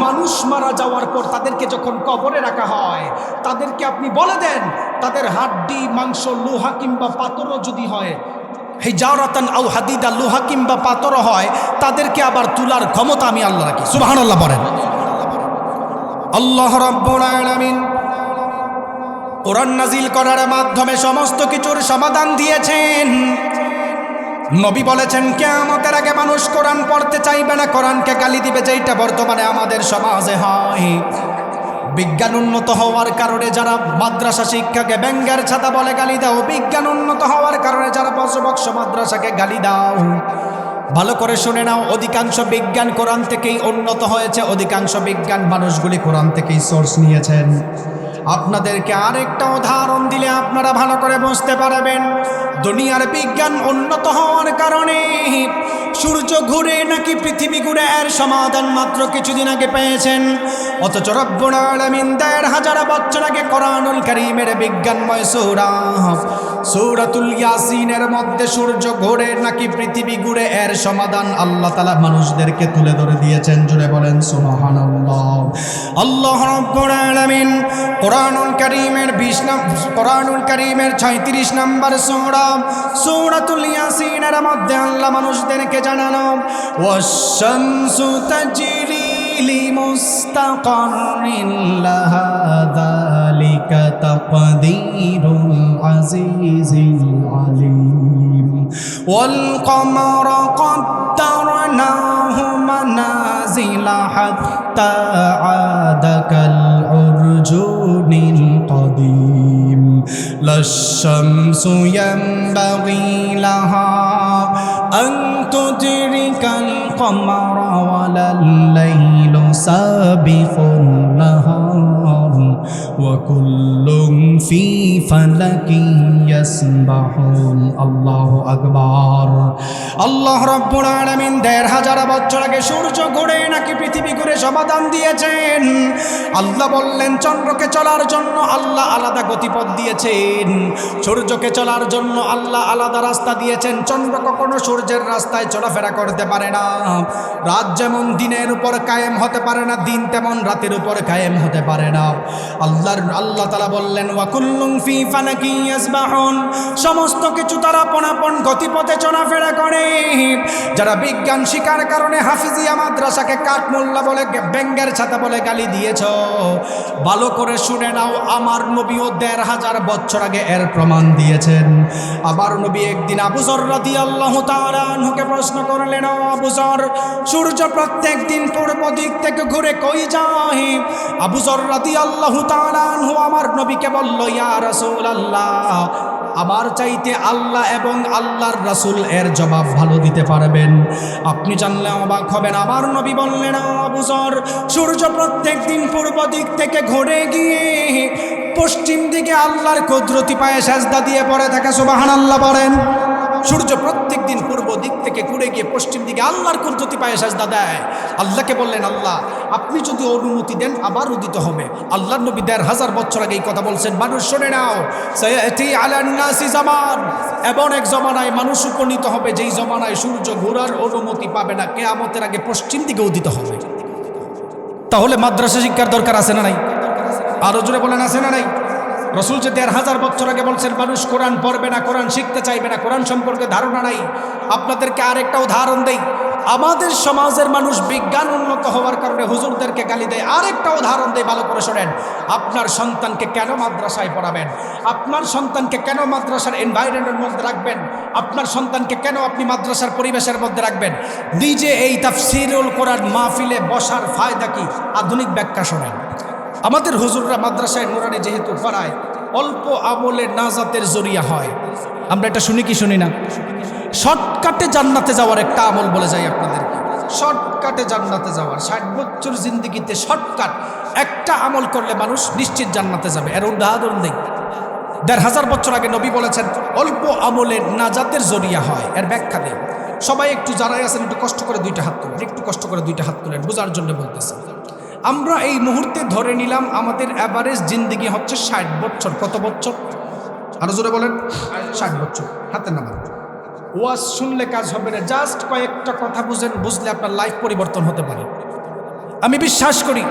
মানুষ মারা যাওয়ার পর তাদেরকে যখন কবরে রাখা হয়, তাদেরকে আপনি বলে দেন তাদের হাড্ডি মাংস লোহা কিংবা পাথরও যদি হয়, হিজারাতান আও হাদিদা, লোহা কিংবা পাথর হয়, তাদেরকে আবার তুলার ক্ষমতা আমি আল্লাহ রাখি। সুবহানাল্লাহ বলেন। আল্লাহ রাব্বুল আলামিন কোরআন নাজিল করার মাধ্যমে সমস্ত কিছুর সমাধান দিয়েছেন। নবী বলেছেন কিয়ামতের আগে মানুষ কোরআন পড়তে চাইবে না, কোরআনকে গালি দিবে, যেটা বর্তমানে আমাদের সমাজে হয়। বিজ্ঞান উন্নত হওয়ার কারণে যারা মাদ্রাসা শিক্ষাকে ব্যঙ্গের ছাতা বলে গালি দাও, বিজ্ঞান উন্নত হওয়ার কারণে যারা বক্স মাদ্রাসাকে গালি দাও, ভালো করে শুনে নাও, অধিকাংশ বিজ্ঞান কোরআন থেকেই উন্নত হয়েছে, অধিকাংশ বিজ্ঞান মানুষগুলি কোরআন থেকেই সোর্স নিয়েছেন। আপনাদেরকে আরেকটা উদাহরণ দিলে আপনারা ভালো করে বুঝতে পারবেন। দুনিয়ার বিজ্ঞান উন্নত হওয়ার কারণে সূর্য ঘুরে নাকি পৃথিবী ঘুরে, এর সমাধান মাত্র কিছুদিন আগে পেয়েছেন। অথচ রব্বুল আলামিন ১৫০০ বছর আগে কোরআনুল কারীমের বিজ্ঞানময় সূরাতুল ইয়াসিনের মধ্যে সূর্য ঘুরে নাকি পৃথিবী ঘুরে, এর সমাধান আল্লাহ তাআলা মানুষদেরকে তুলে ধরে দিয়েছেন। জুড়ে বলেন সুবহানাল্লাহ। আল্লাহ রাব্বুল আলামিন কোরআনুল কারীমের ৩৬ নম্বর সূরাতুল ইয়াসিনের মধ্যে আল্লাহ মানুষদেরকে জানানো, ওয়াশ-শামসু তাজরি লিমুস্তাকাররিন লাহা যালিকা তাকদীরুল আজিজিল আলীম, ওয়াল কমারা কদ্দারনাহু মানাজিলা হাত্তা আদা কাল উরজুনিল কদীম, লাশ-শামসু ইয়ানবাগী লাহা আন তুদরিকাল কমারা ওয়ালাল লাইলু সাবিকুন নাহার ওয়া কুল্লুন ফি ফালাকিন ইয়াসবাহুন। আল্লাহু আকবার। আল্লাহ রাব্বুল আলামিন ১৫০০ বছর আগে সূর্য ঘুরে নাকি পৃথিবী ঘুরে সমাধান দিয়েছেন। আল্লাহ বললেন চন্দ্রকে চলার জন্য আল্লাহ আলাদা গতিপথ দিয়েছেন, সূর্যকে চলার জন্য আল্লাহ আলাদা রাস্তা দিয়েছেন। চন্দ্র কখনো সূর্যের রাস্তায় চলাফেরা করতে পারে না। রাত যেমন দিনের উপর কায়েম হতে পারে না, দিন তেমন রাতের উপর কায়েম হতে পারে না। আল্লাহ তাআলা বললেন ওয়া কুল্লুন ফি ফালাকিন ইয়াসবাহুন, সমস্ত কিছু তারা আপন গতিপথে চলাফেরা করে। যারা বিজ্ঞান শিকার কারণে হাফিজিয়া মাদ্রাসাকে কাঠমোল্লা বলে ব্যঙ্গের ছাতা বলে গালি দিয়েছ, ভালো করে শুনে নাও, আমার নবীও ১৫০০ বছর আগে এর প্রমাণ দিয়েছেন। আবার নবী একদিন আবু যর রাদিয়াল্লাহু তাআলা আনহুকে প্রশ্ন করলেন, ও আবু যর, সূর্য প্রত্যেক দিন পূর্ব দিক থেকে ঘুরে কই যায়? আবু যর রাদিয়াল্লাহু তাআলা আনহু আমার নবীকে বলল, ইয়া রাসূলুল্লাহ, আমার চাইতে আল্লাহ এবং আল্লাহর রাসূল এর জবাব ভালো দিতে পারবেন। আপনি জানলে অবাক হবেন। আমার নবী বললেন, আবু যর, সূর্য প্রত্যেক দিন পূর্ব দিক থেকে ঘুরে গিয়ে পশ্চিম দিকে আল্লাহর কুদরতি পায়ে সেজদা দিয়ে পড়ে থাকে। সুবহানাল্লাহ বলেন। সূর্য প্রত্যেক দিন পূর্ব দিক থেকে ঘুরে গিয়ে পশ্চিম দিকে আল্লাহর কুদরতি পায়ে সেজদা দেয়। আল্লাহকে বললেন, আল্লাহ আপনি যদি অনুমতি দেন আবার উদিত হবে। আল্লাহর নবী ১৫০০ বছর আগে এই কথা বলছেন। মানুষ শুনে নাও, সায়াতি আলান নাসি জামান, এমন এক জমানায় মানুষ উপনীত হবে যেই জমানায় সূর্য ঘোরার অনুমতি পাবে না, কিয়ামতের আগে পশ্চিম দিকে উদিত হবে। তাহলে মাদ্রাসা শিক্ষার দরকার আছে না নাই? আরো জোরে বলেন, আছে না নাই? রসুল যে ১৫০০ বছর আগে বলছেন মানুষ কোরআন পড়বে না, কোরআন শিখতে চাইবে না, কোরআন সম্পর্কে ধারণা নাই। আপনাদেরকে আরেকটা উদাহরণ দেই। আমাদের সমাজের মানুষ বিজ্ঞান উন্নত হওয়ার কারণে হুজুরদেরকে গালি দেয়। আরেকটা উদাহরণ দেই, ভালো করে শোনেন। আপনার সন্তানকে কেন মাদ্রাসায় পড়াবেন? আপনার সন্তানকে কেন মাদ্রাসার এনভায়রনমেন্টের মধ্যে রাখবেন? আপনার সন্তানকে কেন আপনি মাদ্রাসার পরিবেশের মধ্যে রাখবেন? নিজে এই তাফসীরুল কোরআন মাহফিলে বসার ফায়দা কি? আধুনিক ব্যাখ্যা শোনেন। আমাদের হুজুররা মাদ্রাসায় নুরানি যেহেতু পড়ায়, অল্প আমলে নাজাতের জরিয়া হয়। আমরা এটা শুনি কি শুনি না? শর্টকাটে জান্নাতে যাওয়ার একটা আমল বলে যাই আপনাদেরকে। শর্টকাটে জান্নাতে যাওয়ার, ৬০ বছর জিন্দেগিতে শর্টকাট একটা আমল করলে মানুষ নিশ্চিত জান্নাতে যাবে। এর উদাহরণ দেই। ১৫০০ বছর আগে নবী বলেছেন অল্প আমলের নাজাতের জরিয়া হয়। এর ব্যাখ্যা দেন। সবাই একটু যারাই আছেন একটু কষ্ট করে দুইটা হাত তুলেন, একটু কষ্ট করে দুইটা হাত তুলেন, বোঝার জন্য বলতেছি। আমরা এই মুহূর্তে ধরে নিলাম আমাদের অ্যাভারেজ জিন্দিগি হচ্ছে ৬০ বছর। কত বছর? আরো জোরে বলেন। ৬০ বছর। হাতের নামান। ওয়াজ শুনলে কাজ হবে না, জাস্ট কয়েকটা কথা বুঝেন, বুঝলে আপনার লাইফ পরিবর্তন হতে পারে। আমি বিশ্বাস করি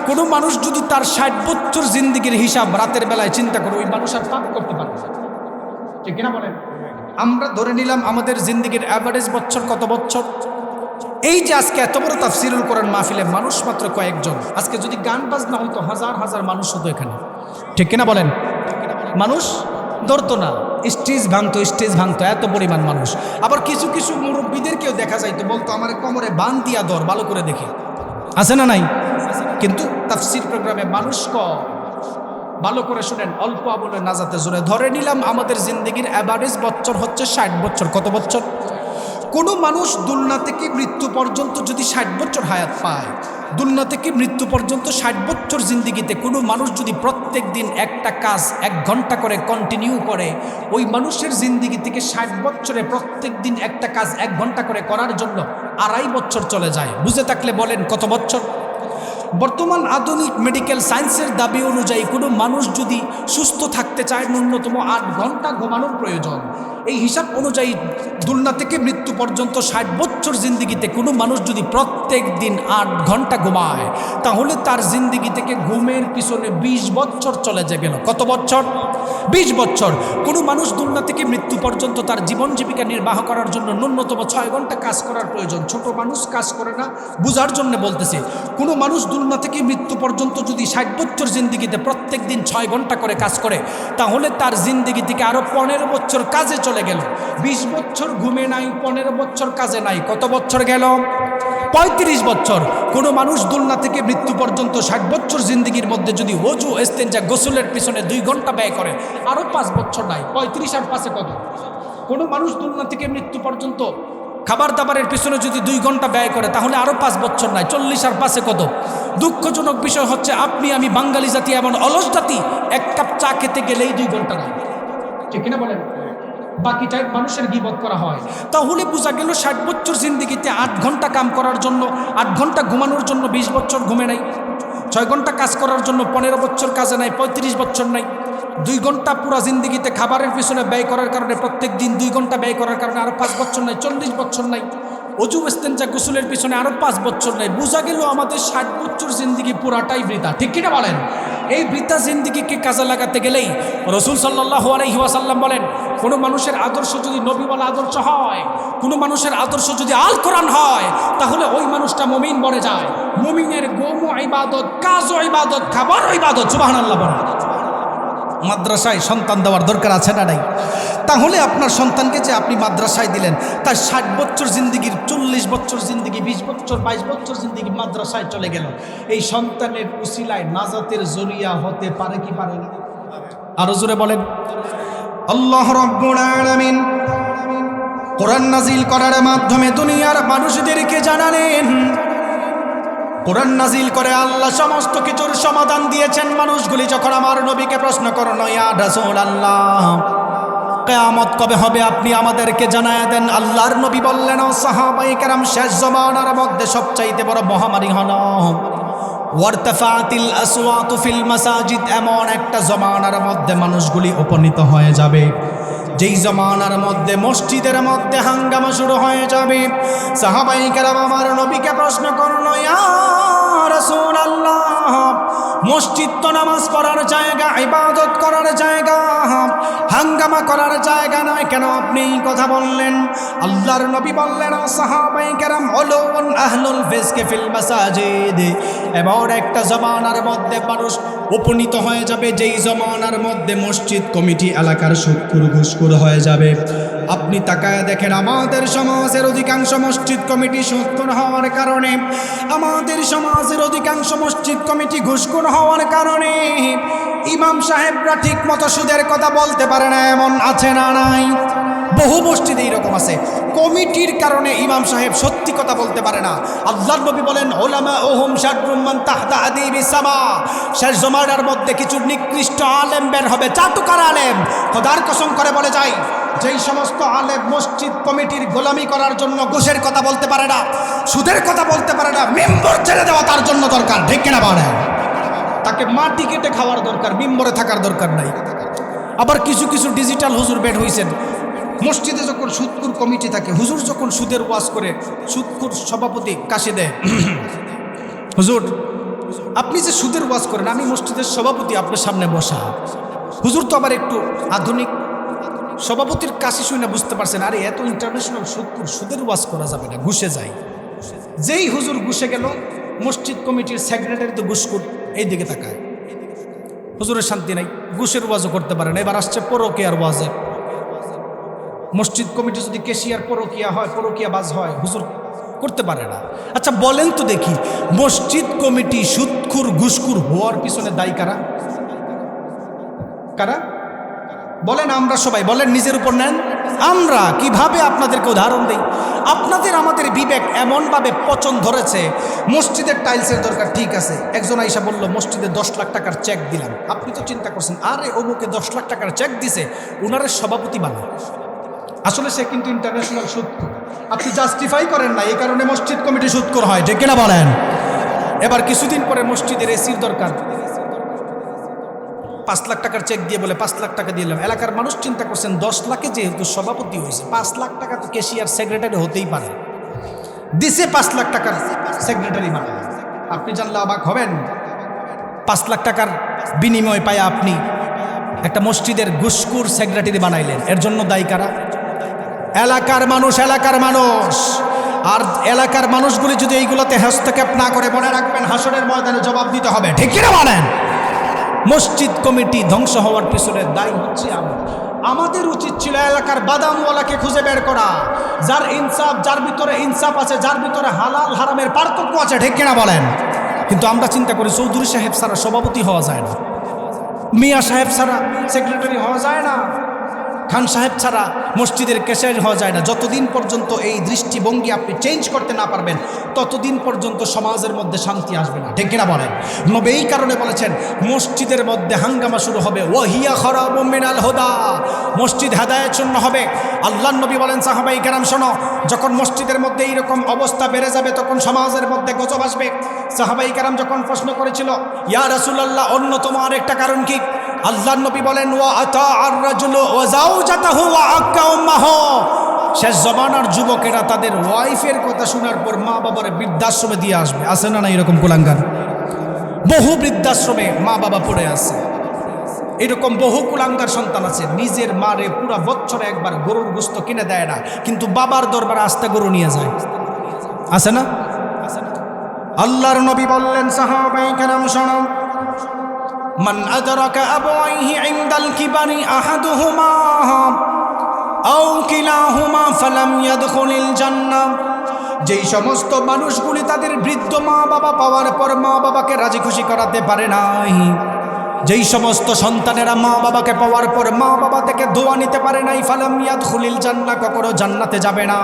কোনো মানুষ যদি তার ৬০ বছর জিন্দিগির হিসাব রাতের বেলায় চিন্তা করে, ওই মানুষ আর পাপ করতে পারবে না। ঠিক কিনা বলেন? আমরা ধরে নিলাম আমাদের জিন্দিগির অ্যাভারেজ বছর কত বছর। এই যে আজকে এত বড় তাফসিরুল কোরআন মাহফিলে মানুষ মাত্র কয়েকজন, আজকে যদি গান বাজনা হতো হাজার হাজার মানুষ হতো এখানে। ঠিক কিনা বলেন? মানুষ ধরতো না, স্টেজ ভাঙতো, এত পরিমাণ মানুষ। আবার কিছু কিছু মুরব্বীদেরকেও দেখা যাইতো, বলতো আমার কোমরে বান দিয়া ধর, ভালো করে দেখি। আছে না নাই? কিন্তু তাফসির প্রোগ্রামে মানুষ কম। ভালো করে শুনেন, অল্প আমলে নাজাতে জোরে ধরে নিলাম আমাদের জিন্দেগির অ্যাভারেজ বছর হচ্ছে ৬০ বছর। কত বছর? কোনো মানুষ দুলনা থেকে মৃত্যু পর্যন্ত যদি ৬০ বছর হায়াত পায়, দুলনা থেকে মৃত্যু পর্যন্ত ৬০ বছর জিন্দিগিতে কোনো মানুষ যদি প্রত্যেক দিন একটা কাজ ১ ঘন্টা করে কন্টিনিউ করে, ওই মানুষের জিন্দিগি থেকে ৬০ বছরে প্রত্যেক দিন একটা কাজ ১ ঘন্টা করে করার জন্য ২.৫ বছর চলে যায়। বুঝে থাকলে বলেন কত বছর? বর্তমান আধুনিক মেডিকেল সায়েন্সের দাবি অনুযায়ী কোনো মানুষ যদি সুস্থ থাকতে চায় ন্যূনতম ৮ ঘন্টা ঘুমানোর প্রয়োজন। এই হিসাব অনুযায়ী দুলনা থেকে মৃত্যু পর্যন্ত ৬০ বছর জিন্দিগিতে কোনো মানুষ যদি প্রত্যেক দিন ৮ ঘন্টা ঘুমায়, তাহলে তার জিন্দিগি থেকে ঘুমের পিছনে ২০ বছর চলে গেল। কত বছর? ২০ বছর। কোনো মানুষ দুলনা থেকে মৃত্যু পর্যন্ত তার জীবন জীবিকা নির্বাহ করার জন্য ন্যূনতম ৬ ঘন্টা কাজ করার প্রয়োজন। ছোট মানুষ কাজ করে না, বোঝার জন্য বলতেছে। কোনো মানুষ দুলনা থেকে মৃত্যু পর্যন্ত যদি ৬০ বছর জিন্দিগিতে প্রত্যেক দিন ৬ ঘন্টা করে কাজ করে, তাহলে তার জিন্দিগি থেকে আরো ১৫ বছর কাজে চলে গেল। ২০ বছর ঘুমে নাই, ১৫ বছর কাজে নাই। কত বছর গেল? ৩৫ বছর। কোনো মানুষ দুলনা থেকে মৃত্যু পর্যন্ত ৬০ বছর জিন্দিগির মধ্যে যদি ওযু ইস্তেঞ্জা গোসলের পিছনে ২ ঘন্টা ব্যয় করে, আরো ৫ বছর নাই। ৩৫ আর ৫ কত? কোনো মানুষ দুলনা থেকে মৃত্যু পর্যন্ত খাবার দাবারের পিছনে যদি ২ ঘন্টা ব্যয় করে, তাহলে আরো ৫ বছর নাই। ৪০ আর ৫ কত? দুঃখজনক বিষয় হচ্ছে আপনি আমি বাঙালি জাতি এমন অলস জাতি, ১ কাপ চা খেতে গেলেই ২ ঘন্টা নাই। ঠিক কিনা বলেন? বাকি টাইম মানুষের গীবত করা হয়। তাহলে বোঝা গেল ৬০ বছর জিন্দিগিতে ৮ ঘন্টা কাম করার জন্য, ৮ ঘন্টা ঘুমানোর জন্য ২০ বছর ঘুমে নাই, ৬ ঘন্টা কাজ করার জন্য ১৫ বছর কাজে নাই, ৩৫ বছর নাই। ২ ঘন্টা পুরা জিন্দিগিতে খাবারের পিছনে ব্যয় করার কারণে, প্রত্যেক দিন 2 ঘন্টা ব্যয় করার কারণে আরো 5 বছর নাই, 40 বছর নাই। ওযু ইস্তেঞ্জা গোসলের পিছনে আরো 5 বছর নাই। বোঝা গেল আমাদের ৬০ বছর জিন্দিগি পুরাটাই বৃথা। ঠিক কিনা বলেন? এই বৃথা জিন্দিগিকে কাজে লাগাতে গেলেই রাসূল সাল্লাল্লাহু আলাইহি ওয়াসাল্লাম বলেন, কোনো মানুষের আদর্শ যদি নবীওয়ালা আদর্শ হয়, কোনো মানুষের আদর্শ যদি আল কোরআন হয়, তাহলে ওই মানুষটা মুমিন বনে যায়। মুমিনের গোমও ইবাদত, কাজও ইবাদত, খাবারও ইবাদত। সুবহানাল্লাহ বলেন। মাদ্রাসায় সন্তান দেওয়ার দরকার আছে না নাই? তাহলে আপনার সন্তানকে যে আপনি মাদ্রাসায় দিলেন, তার ৬০ বছর জিন্দিগির ৪০ বছর জিন্দিগি, ২০ বছর ২২ বছর জিন্দিগি মাদ্রাসায় চলে গেল। এই সন্তানের উসিলায় নাজাতের জরিয়া হতে পারে কি পারে না? আরো জোরে বলেন। আল্লাহ রাব্বুল আলামিন কোরআন নাজিল করার মাধ্যমে দুনিয়ার মানুষদেরকে জানালেন, কোরআন নাজিল করে আল্লাহ সমস্ত কিছুর সমাধান দিয়েছেন। মানুষগুলি যখন আমার নবীকে প্রশ্ন করলো, ইয়া রাসূলুল্লাহ, কিয়ামত কবে হবে আপনি আমাদেরকে জানায়া দেন। আল্লাহর নবী বললেন, ও সাহাবায়ে কেরাম, শেষ জমানার মধ্যে সবচাইতে বড় মহামারী হলো ওয়ারতাফাতিল আসওয়াতু ফিল মাসাজিদ। এমন একটা জমানার মধ্যে মানুষগুলি উপনীত হয়ে যাবে, যেই জমানার মধ্যে মসজিদের মধ্যে হাঙ্গামা শুরু হয়ে যাবে। সাহাবায়ে কেরাম আমার নবীকে প্রশ্ন করলো, ইয়া রাসূলুল্লাহ, মসজিদ তো নামাজ পড়ার জায়গা, ইবাদত করার জায়গা, হাঙ্গামা করার জায়গা নয়, কেন আপনি এই কথা বললেন? আল্লাহর নবী বললেন, ও সাহাবায়ে কেরাম, উলুন আহলুল ফিসকি ফিল মাসাজিদ। এমন একটা জমানার মধ্যে মানুষ উপনীত হয়ে যাবে, যেই জমানার মধ্যে মসজিদ কমিটি এলাকার সুদখোর ঘুষখোর হয়ে যাবে। আপনি তাকায় দেখেন, আমাদের সমাজের অধিকাংশ মসজিদ কমিটি সুদখোর হওয়ার কারণে, আমাদের সমাজের অধিকাংশ মসজিদ কমিটি ঘুষখোর হওয়ার কারণে ইমাম সাহেবরা ঠিক মতো সুদের কথা বলতে পারে না, এমন আছে না নাই? বহু মসজিদে এইরকম আছে, কমিটির কারণে ইমাম সাহেব সত্যি কথা বলতে পারে না। আল্লাহর নবী বলেন উলামা ওহুম শাররুম মান তাহতা আদিবি সামা, শেষ জমানার মধ্যে কিছু নিকৃষ্ট আলেম বের হবে, চাটুকার আলেম। খোদার কসম করে বলে যায়, যেই সমস্ত আলেম মসজিদ কমিটির গোলামি করার জন্য ঘুষের কথা বলতে পারে না, সুদের কথা বলতে পারে না, মেম্বর ছেড়ে দেওয়া তার জন্য দরকার, ঠিক কিনা বলেন? তাকে মাটি কেটে খাওয়ার দরকার, মেম্বরে থাকার দরকার নাই। আবার কিছু কিছু ডিজিটাল হুজুর বের হয়েছেন, মসজিদে যখন সুদকুর কমিটি থাকে, হুজুর যখন সুদের ওয়াজ করে, সুদকুর সভাপতি কাশি দেয়, হুজুর আপনি যে সুদের ওয়াজ করেন, আমি মসজিদের সভাপতি, আপনার সামনে বসা। হুজুর তো আবার একটু আধুনিক, সভাপতির কাশি শুনে বুঝতে পারছেন, আরে এত ইন্টারন্যাশনাল সুদকুর, সুদের ওয়াজ করা যাবে না, ঘুষে যায়। যেই হুজুর ঘুষে গেল, মসজিদ কমিটির সেক্রেটারি তো ঘুষকুর, এই দিকে তাকায়, হুজুরের শান্তি নাই, ঘুষের ওয়াজও করতে পারে না। এবার আসছে পরকীয়ার ওয়াজে, মসজিদ কমিটি যদি কেশিয়ার পরকীয়া হয়, পরকীয়া বাজ হয়, হুজুর করতে পারে না। আচ্ছা বলেন তো দেখি, মসজিদ কমিটি সুদখুর ঘুষখুর হওয়ার পিছনে দায়ী কারা? কারা বলেন? আমরা সবাই বলেন, নিজের উপর নেন। আমরা কিভাবে আপনাদেরকে উদাহরণ দেই? আপনাদের আমাদের বিবেক এমনভাবে পচন ধরেছে, মসজিদের টাইলসের দরকার, ঠিক আছে, একজন আইসা বলল মসজিদে 10 লাখ টাকার চেক দিলাম। আপনি তো চিন্তা করছেন, আরে অমুকে 10 লাখ টাকার চেক দিছে, উনারে সভাপতি বানা। আসলে সে কিন্তু ইন্টারন্যাশনাল সুদখোর। আপনি জাস্টিফাই করেন না, এই কারণে মসজিদ কমিটি সুদখোর হয়, ঠিক কিনা বলেন? এবার কিছুদিন পরে মসজিদের এসির দরকার, 5 লাখ টাকার চেক দিয়ে বলে 5 লাখ টাকা দিলাম। এলাকার মানুষ চিন্তা করছেন 10 লাখে যেহেতু সভাপতি হয়েছে, 5 লাখ টাকা তো কেশিয়ার সেক্রেটারি হতেই পারে, দিছে 5 লাখ টাকার সেক্রেটারি বানায়। আপনি জানলে অবাক হবেন, 5 লাখ টাকার বিনিময় পায় আপনি একটা মসজিদের ঘুষখোর সেক্রেটারি বানাইলেন। এর জন্য দায়ী কারা? এলাকার মানুষ, এলাকার মানুষ। আর এলাকার মানুষগুলি যদি এইগুলোতে হস্তক্ষেপ না করে, মনে রাখবেন হাসরের ময়দানে জবাব দিতে হবে, ঠিক কিনা বলেন? মসজিদ কমিটি ধ্বংস হওয়ার পিছনে দায়ী হচ্ছে আমরা। আমাদের উচিত ছিল এলাকার বাদামওয়ালাকে খুঁজে বের করা, যার ইনসাফ, যার ভিতরে ইনসাফ আছে, যার ভিতরে হালাল হারামের পার্থক্য আছে, ঠিক কিনা বলেন? কিন্তু আমরা চিন্তা করি চৌধুরী সাহেব ছাড়া সভাপতি হওয়া যায় না, মিয়া সাহেব ছাড়া সেক্রেটারি হওয়া যায় না, খান সাহেব ছাড়া মসজিদের ক্যাশিয়ার হওয়া যায় না। যতদিন পর্যন্ত এই দৃষ্টিভঙ্গি আপনি চেঞ্জ করতে না পারবেন, ততদিন পর্যন্ত সমাজের মধ্যে শান্তি আসবে না, ঠিক কিনা বলেন? নবী এই কারণে বলেছেন, মসজিদের মধ্যে হাঙ্গামা শুরু হবে, ওয়াহিয়া খারাবুম মিনাল হুদা, মসজিদ হেদায়েত শূন্য হবে। আল্লাহর নবী বলেন, সাহাবাই কেরাম শোনো, যখন মসজিদের মধ্যে এইরকম অবস্থা বেড়ে যাবে, তখন সমাজের মধ্যে গজব আসবে। সাহাবাই কেরাম যখন প্রশ্ন করেছিল, ইয়া রাসূলুল্লাহ, অন্যতম আরেকটা কারণ কি? আল্লাহর নবী বলেন, ওয়া আতা আর রাজুলু ওয়া যাওজাতাহু ওয়া আক্কা উম্মাহু, শেষ জমানার যুবকেরা তাদের ওয়াইফের কথা শোনার পর মা বাবার বৃদ্ধাশ্রমে দিয়ে আসবে। আছে না না এরকম কুলাঙ্গার? বহু বৃদ্ধাশ্রমে মা বাবা পড়ে আছে, এরকম বহু কুলাঙ্গার সন্তান আছে, নিজের মারে পুরা বছরে একবার গরুর গোশত কিনে দেয় না, কিন্তু বাবার দরবারে আস্তে গরু নিয়ে যায়। আছে না? আল্লাহর নবী বললেন, সাহাবায়ে কেরাম শোনো, মান আদরাকা আবাওয়াইহি ইনদাল কিবারি আহাদুহুমা আও কিলাহুমা ফালাম ইয়াদখুলিল জান্নাহ, যেই সমস্ত মানুষগুলি তাদের বৃদ্ধ মা বাবা পাওয়ার পর মা বাবাকে রাজি খুশি করাতে পারে নাই, যেই সমস্ত সন্তানেরা মা বাবাকে পাওয়ার পর মা বাবা থেকে দোয়া নিতে পারে নাই, ফালাম ইয়াদখুলিল জান্নাহ, কখনো জান্নাতে যাবে না।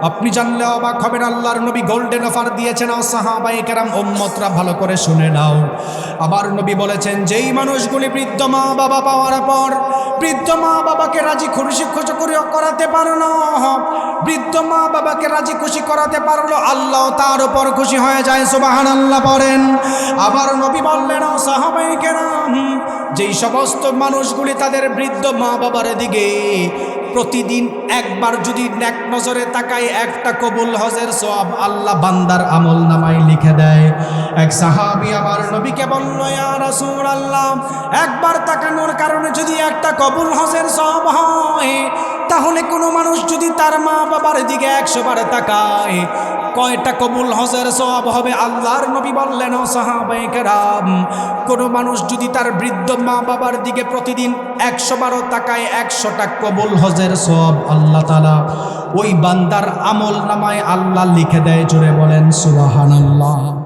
আপনি জানলে অবাক হবেন, আল্লাহর নবী গোল্ডেন অফার দিয়েছেন। সাহাবায়ে কেরাম, উম্মতরা ভালো করে শুনে নাও। আবার নবী বলেছেন, যেই মানুষগুলি বৃদ্ধ মা বাবা পাওয়ার পর বৃদ্ধ মা বাবাকে রাজি খুশি করাতে পারলো, বৃদ্ধ মা বাবাকে রাজি খুশি করাতে পারলো, আল্লাহ তার উপর খুশি হয়ে যায়, সুবহানাল্লাহ পড়েন। আবার নবী বললেন, সাহাবায়ে কেরাম, যেই সমস্ত মানুষগুলি তাদের বৃদ্ধ মা বাবার দিকে প্রতিদিন একবার যদি নেক নজরে তাকায়, একটা কবুল হজের সওয়াব আল্লাহ বান্দার আমল নামায় লিখে দেয়। এক সাহাবী আবার নবীকে বলল, ইয়া রাসূলুল্লাহ, একবার তাকানোর কারণে যদি একটা কবুল হজের সওয়াব হয়, তাহলে কোনো মানুষ যদি তার মা বাবার দিকে 100 বার তাকায়, কয়টা কবুল হজের সওয়াব হবে? আল্লাহর নবী বললেন, ও সাহাবায়ে কেরাম, কোনো মানুষ যদি তার বৃদ্ধ মা বাবার দিকে প্রতিদিন 100 বারও তাকায়, 100টা কবুল হজের সওয়াব আল্লাহ তাআলা ওই বান্দার আমল নামায় আল্লাহ লিখে দেয়। জোরে বলেন সুবহানাল্লাহ।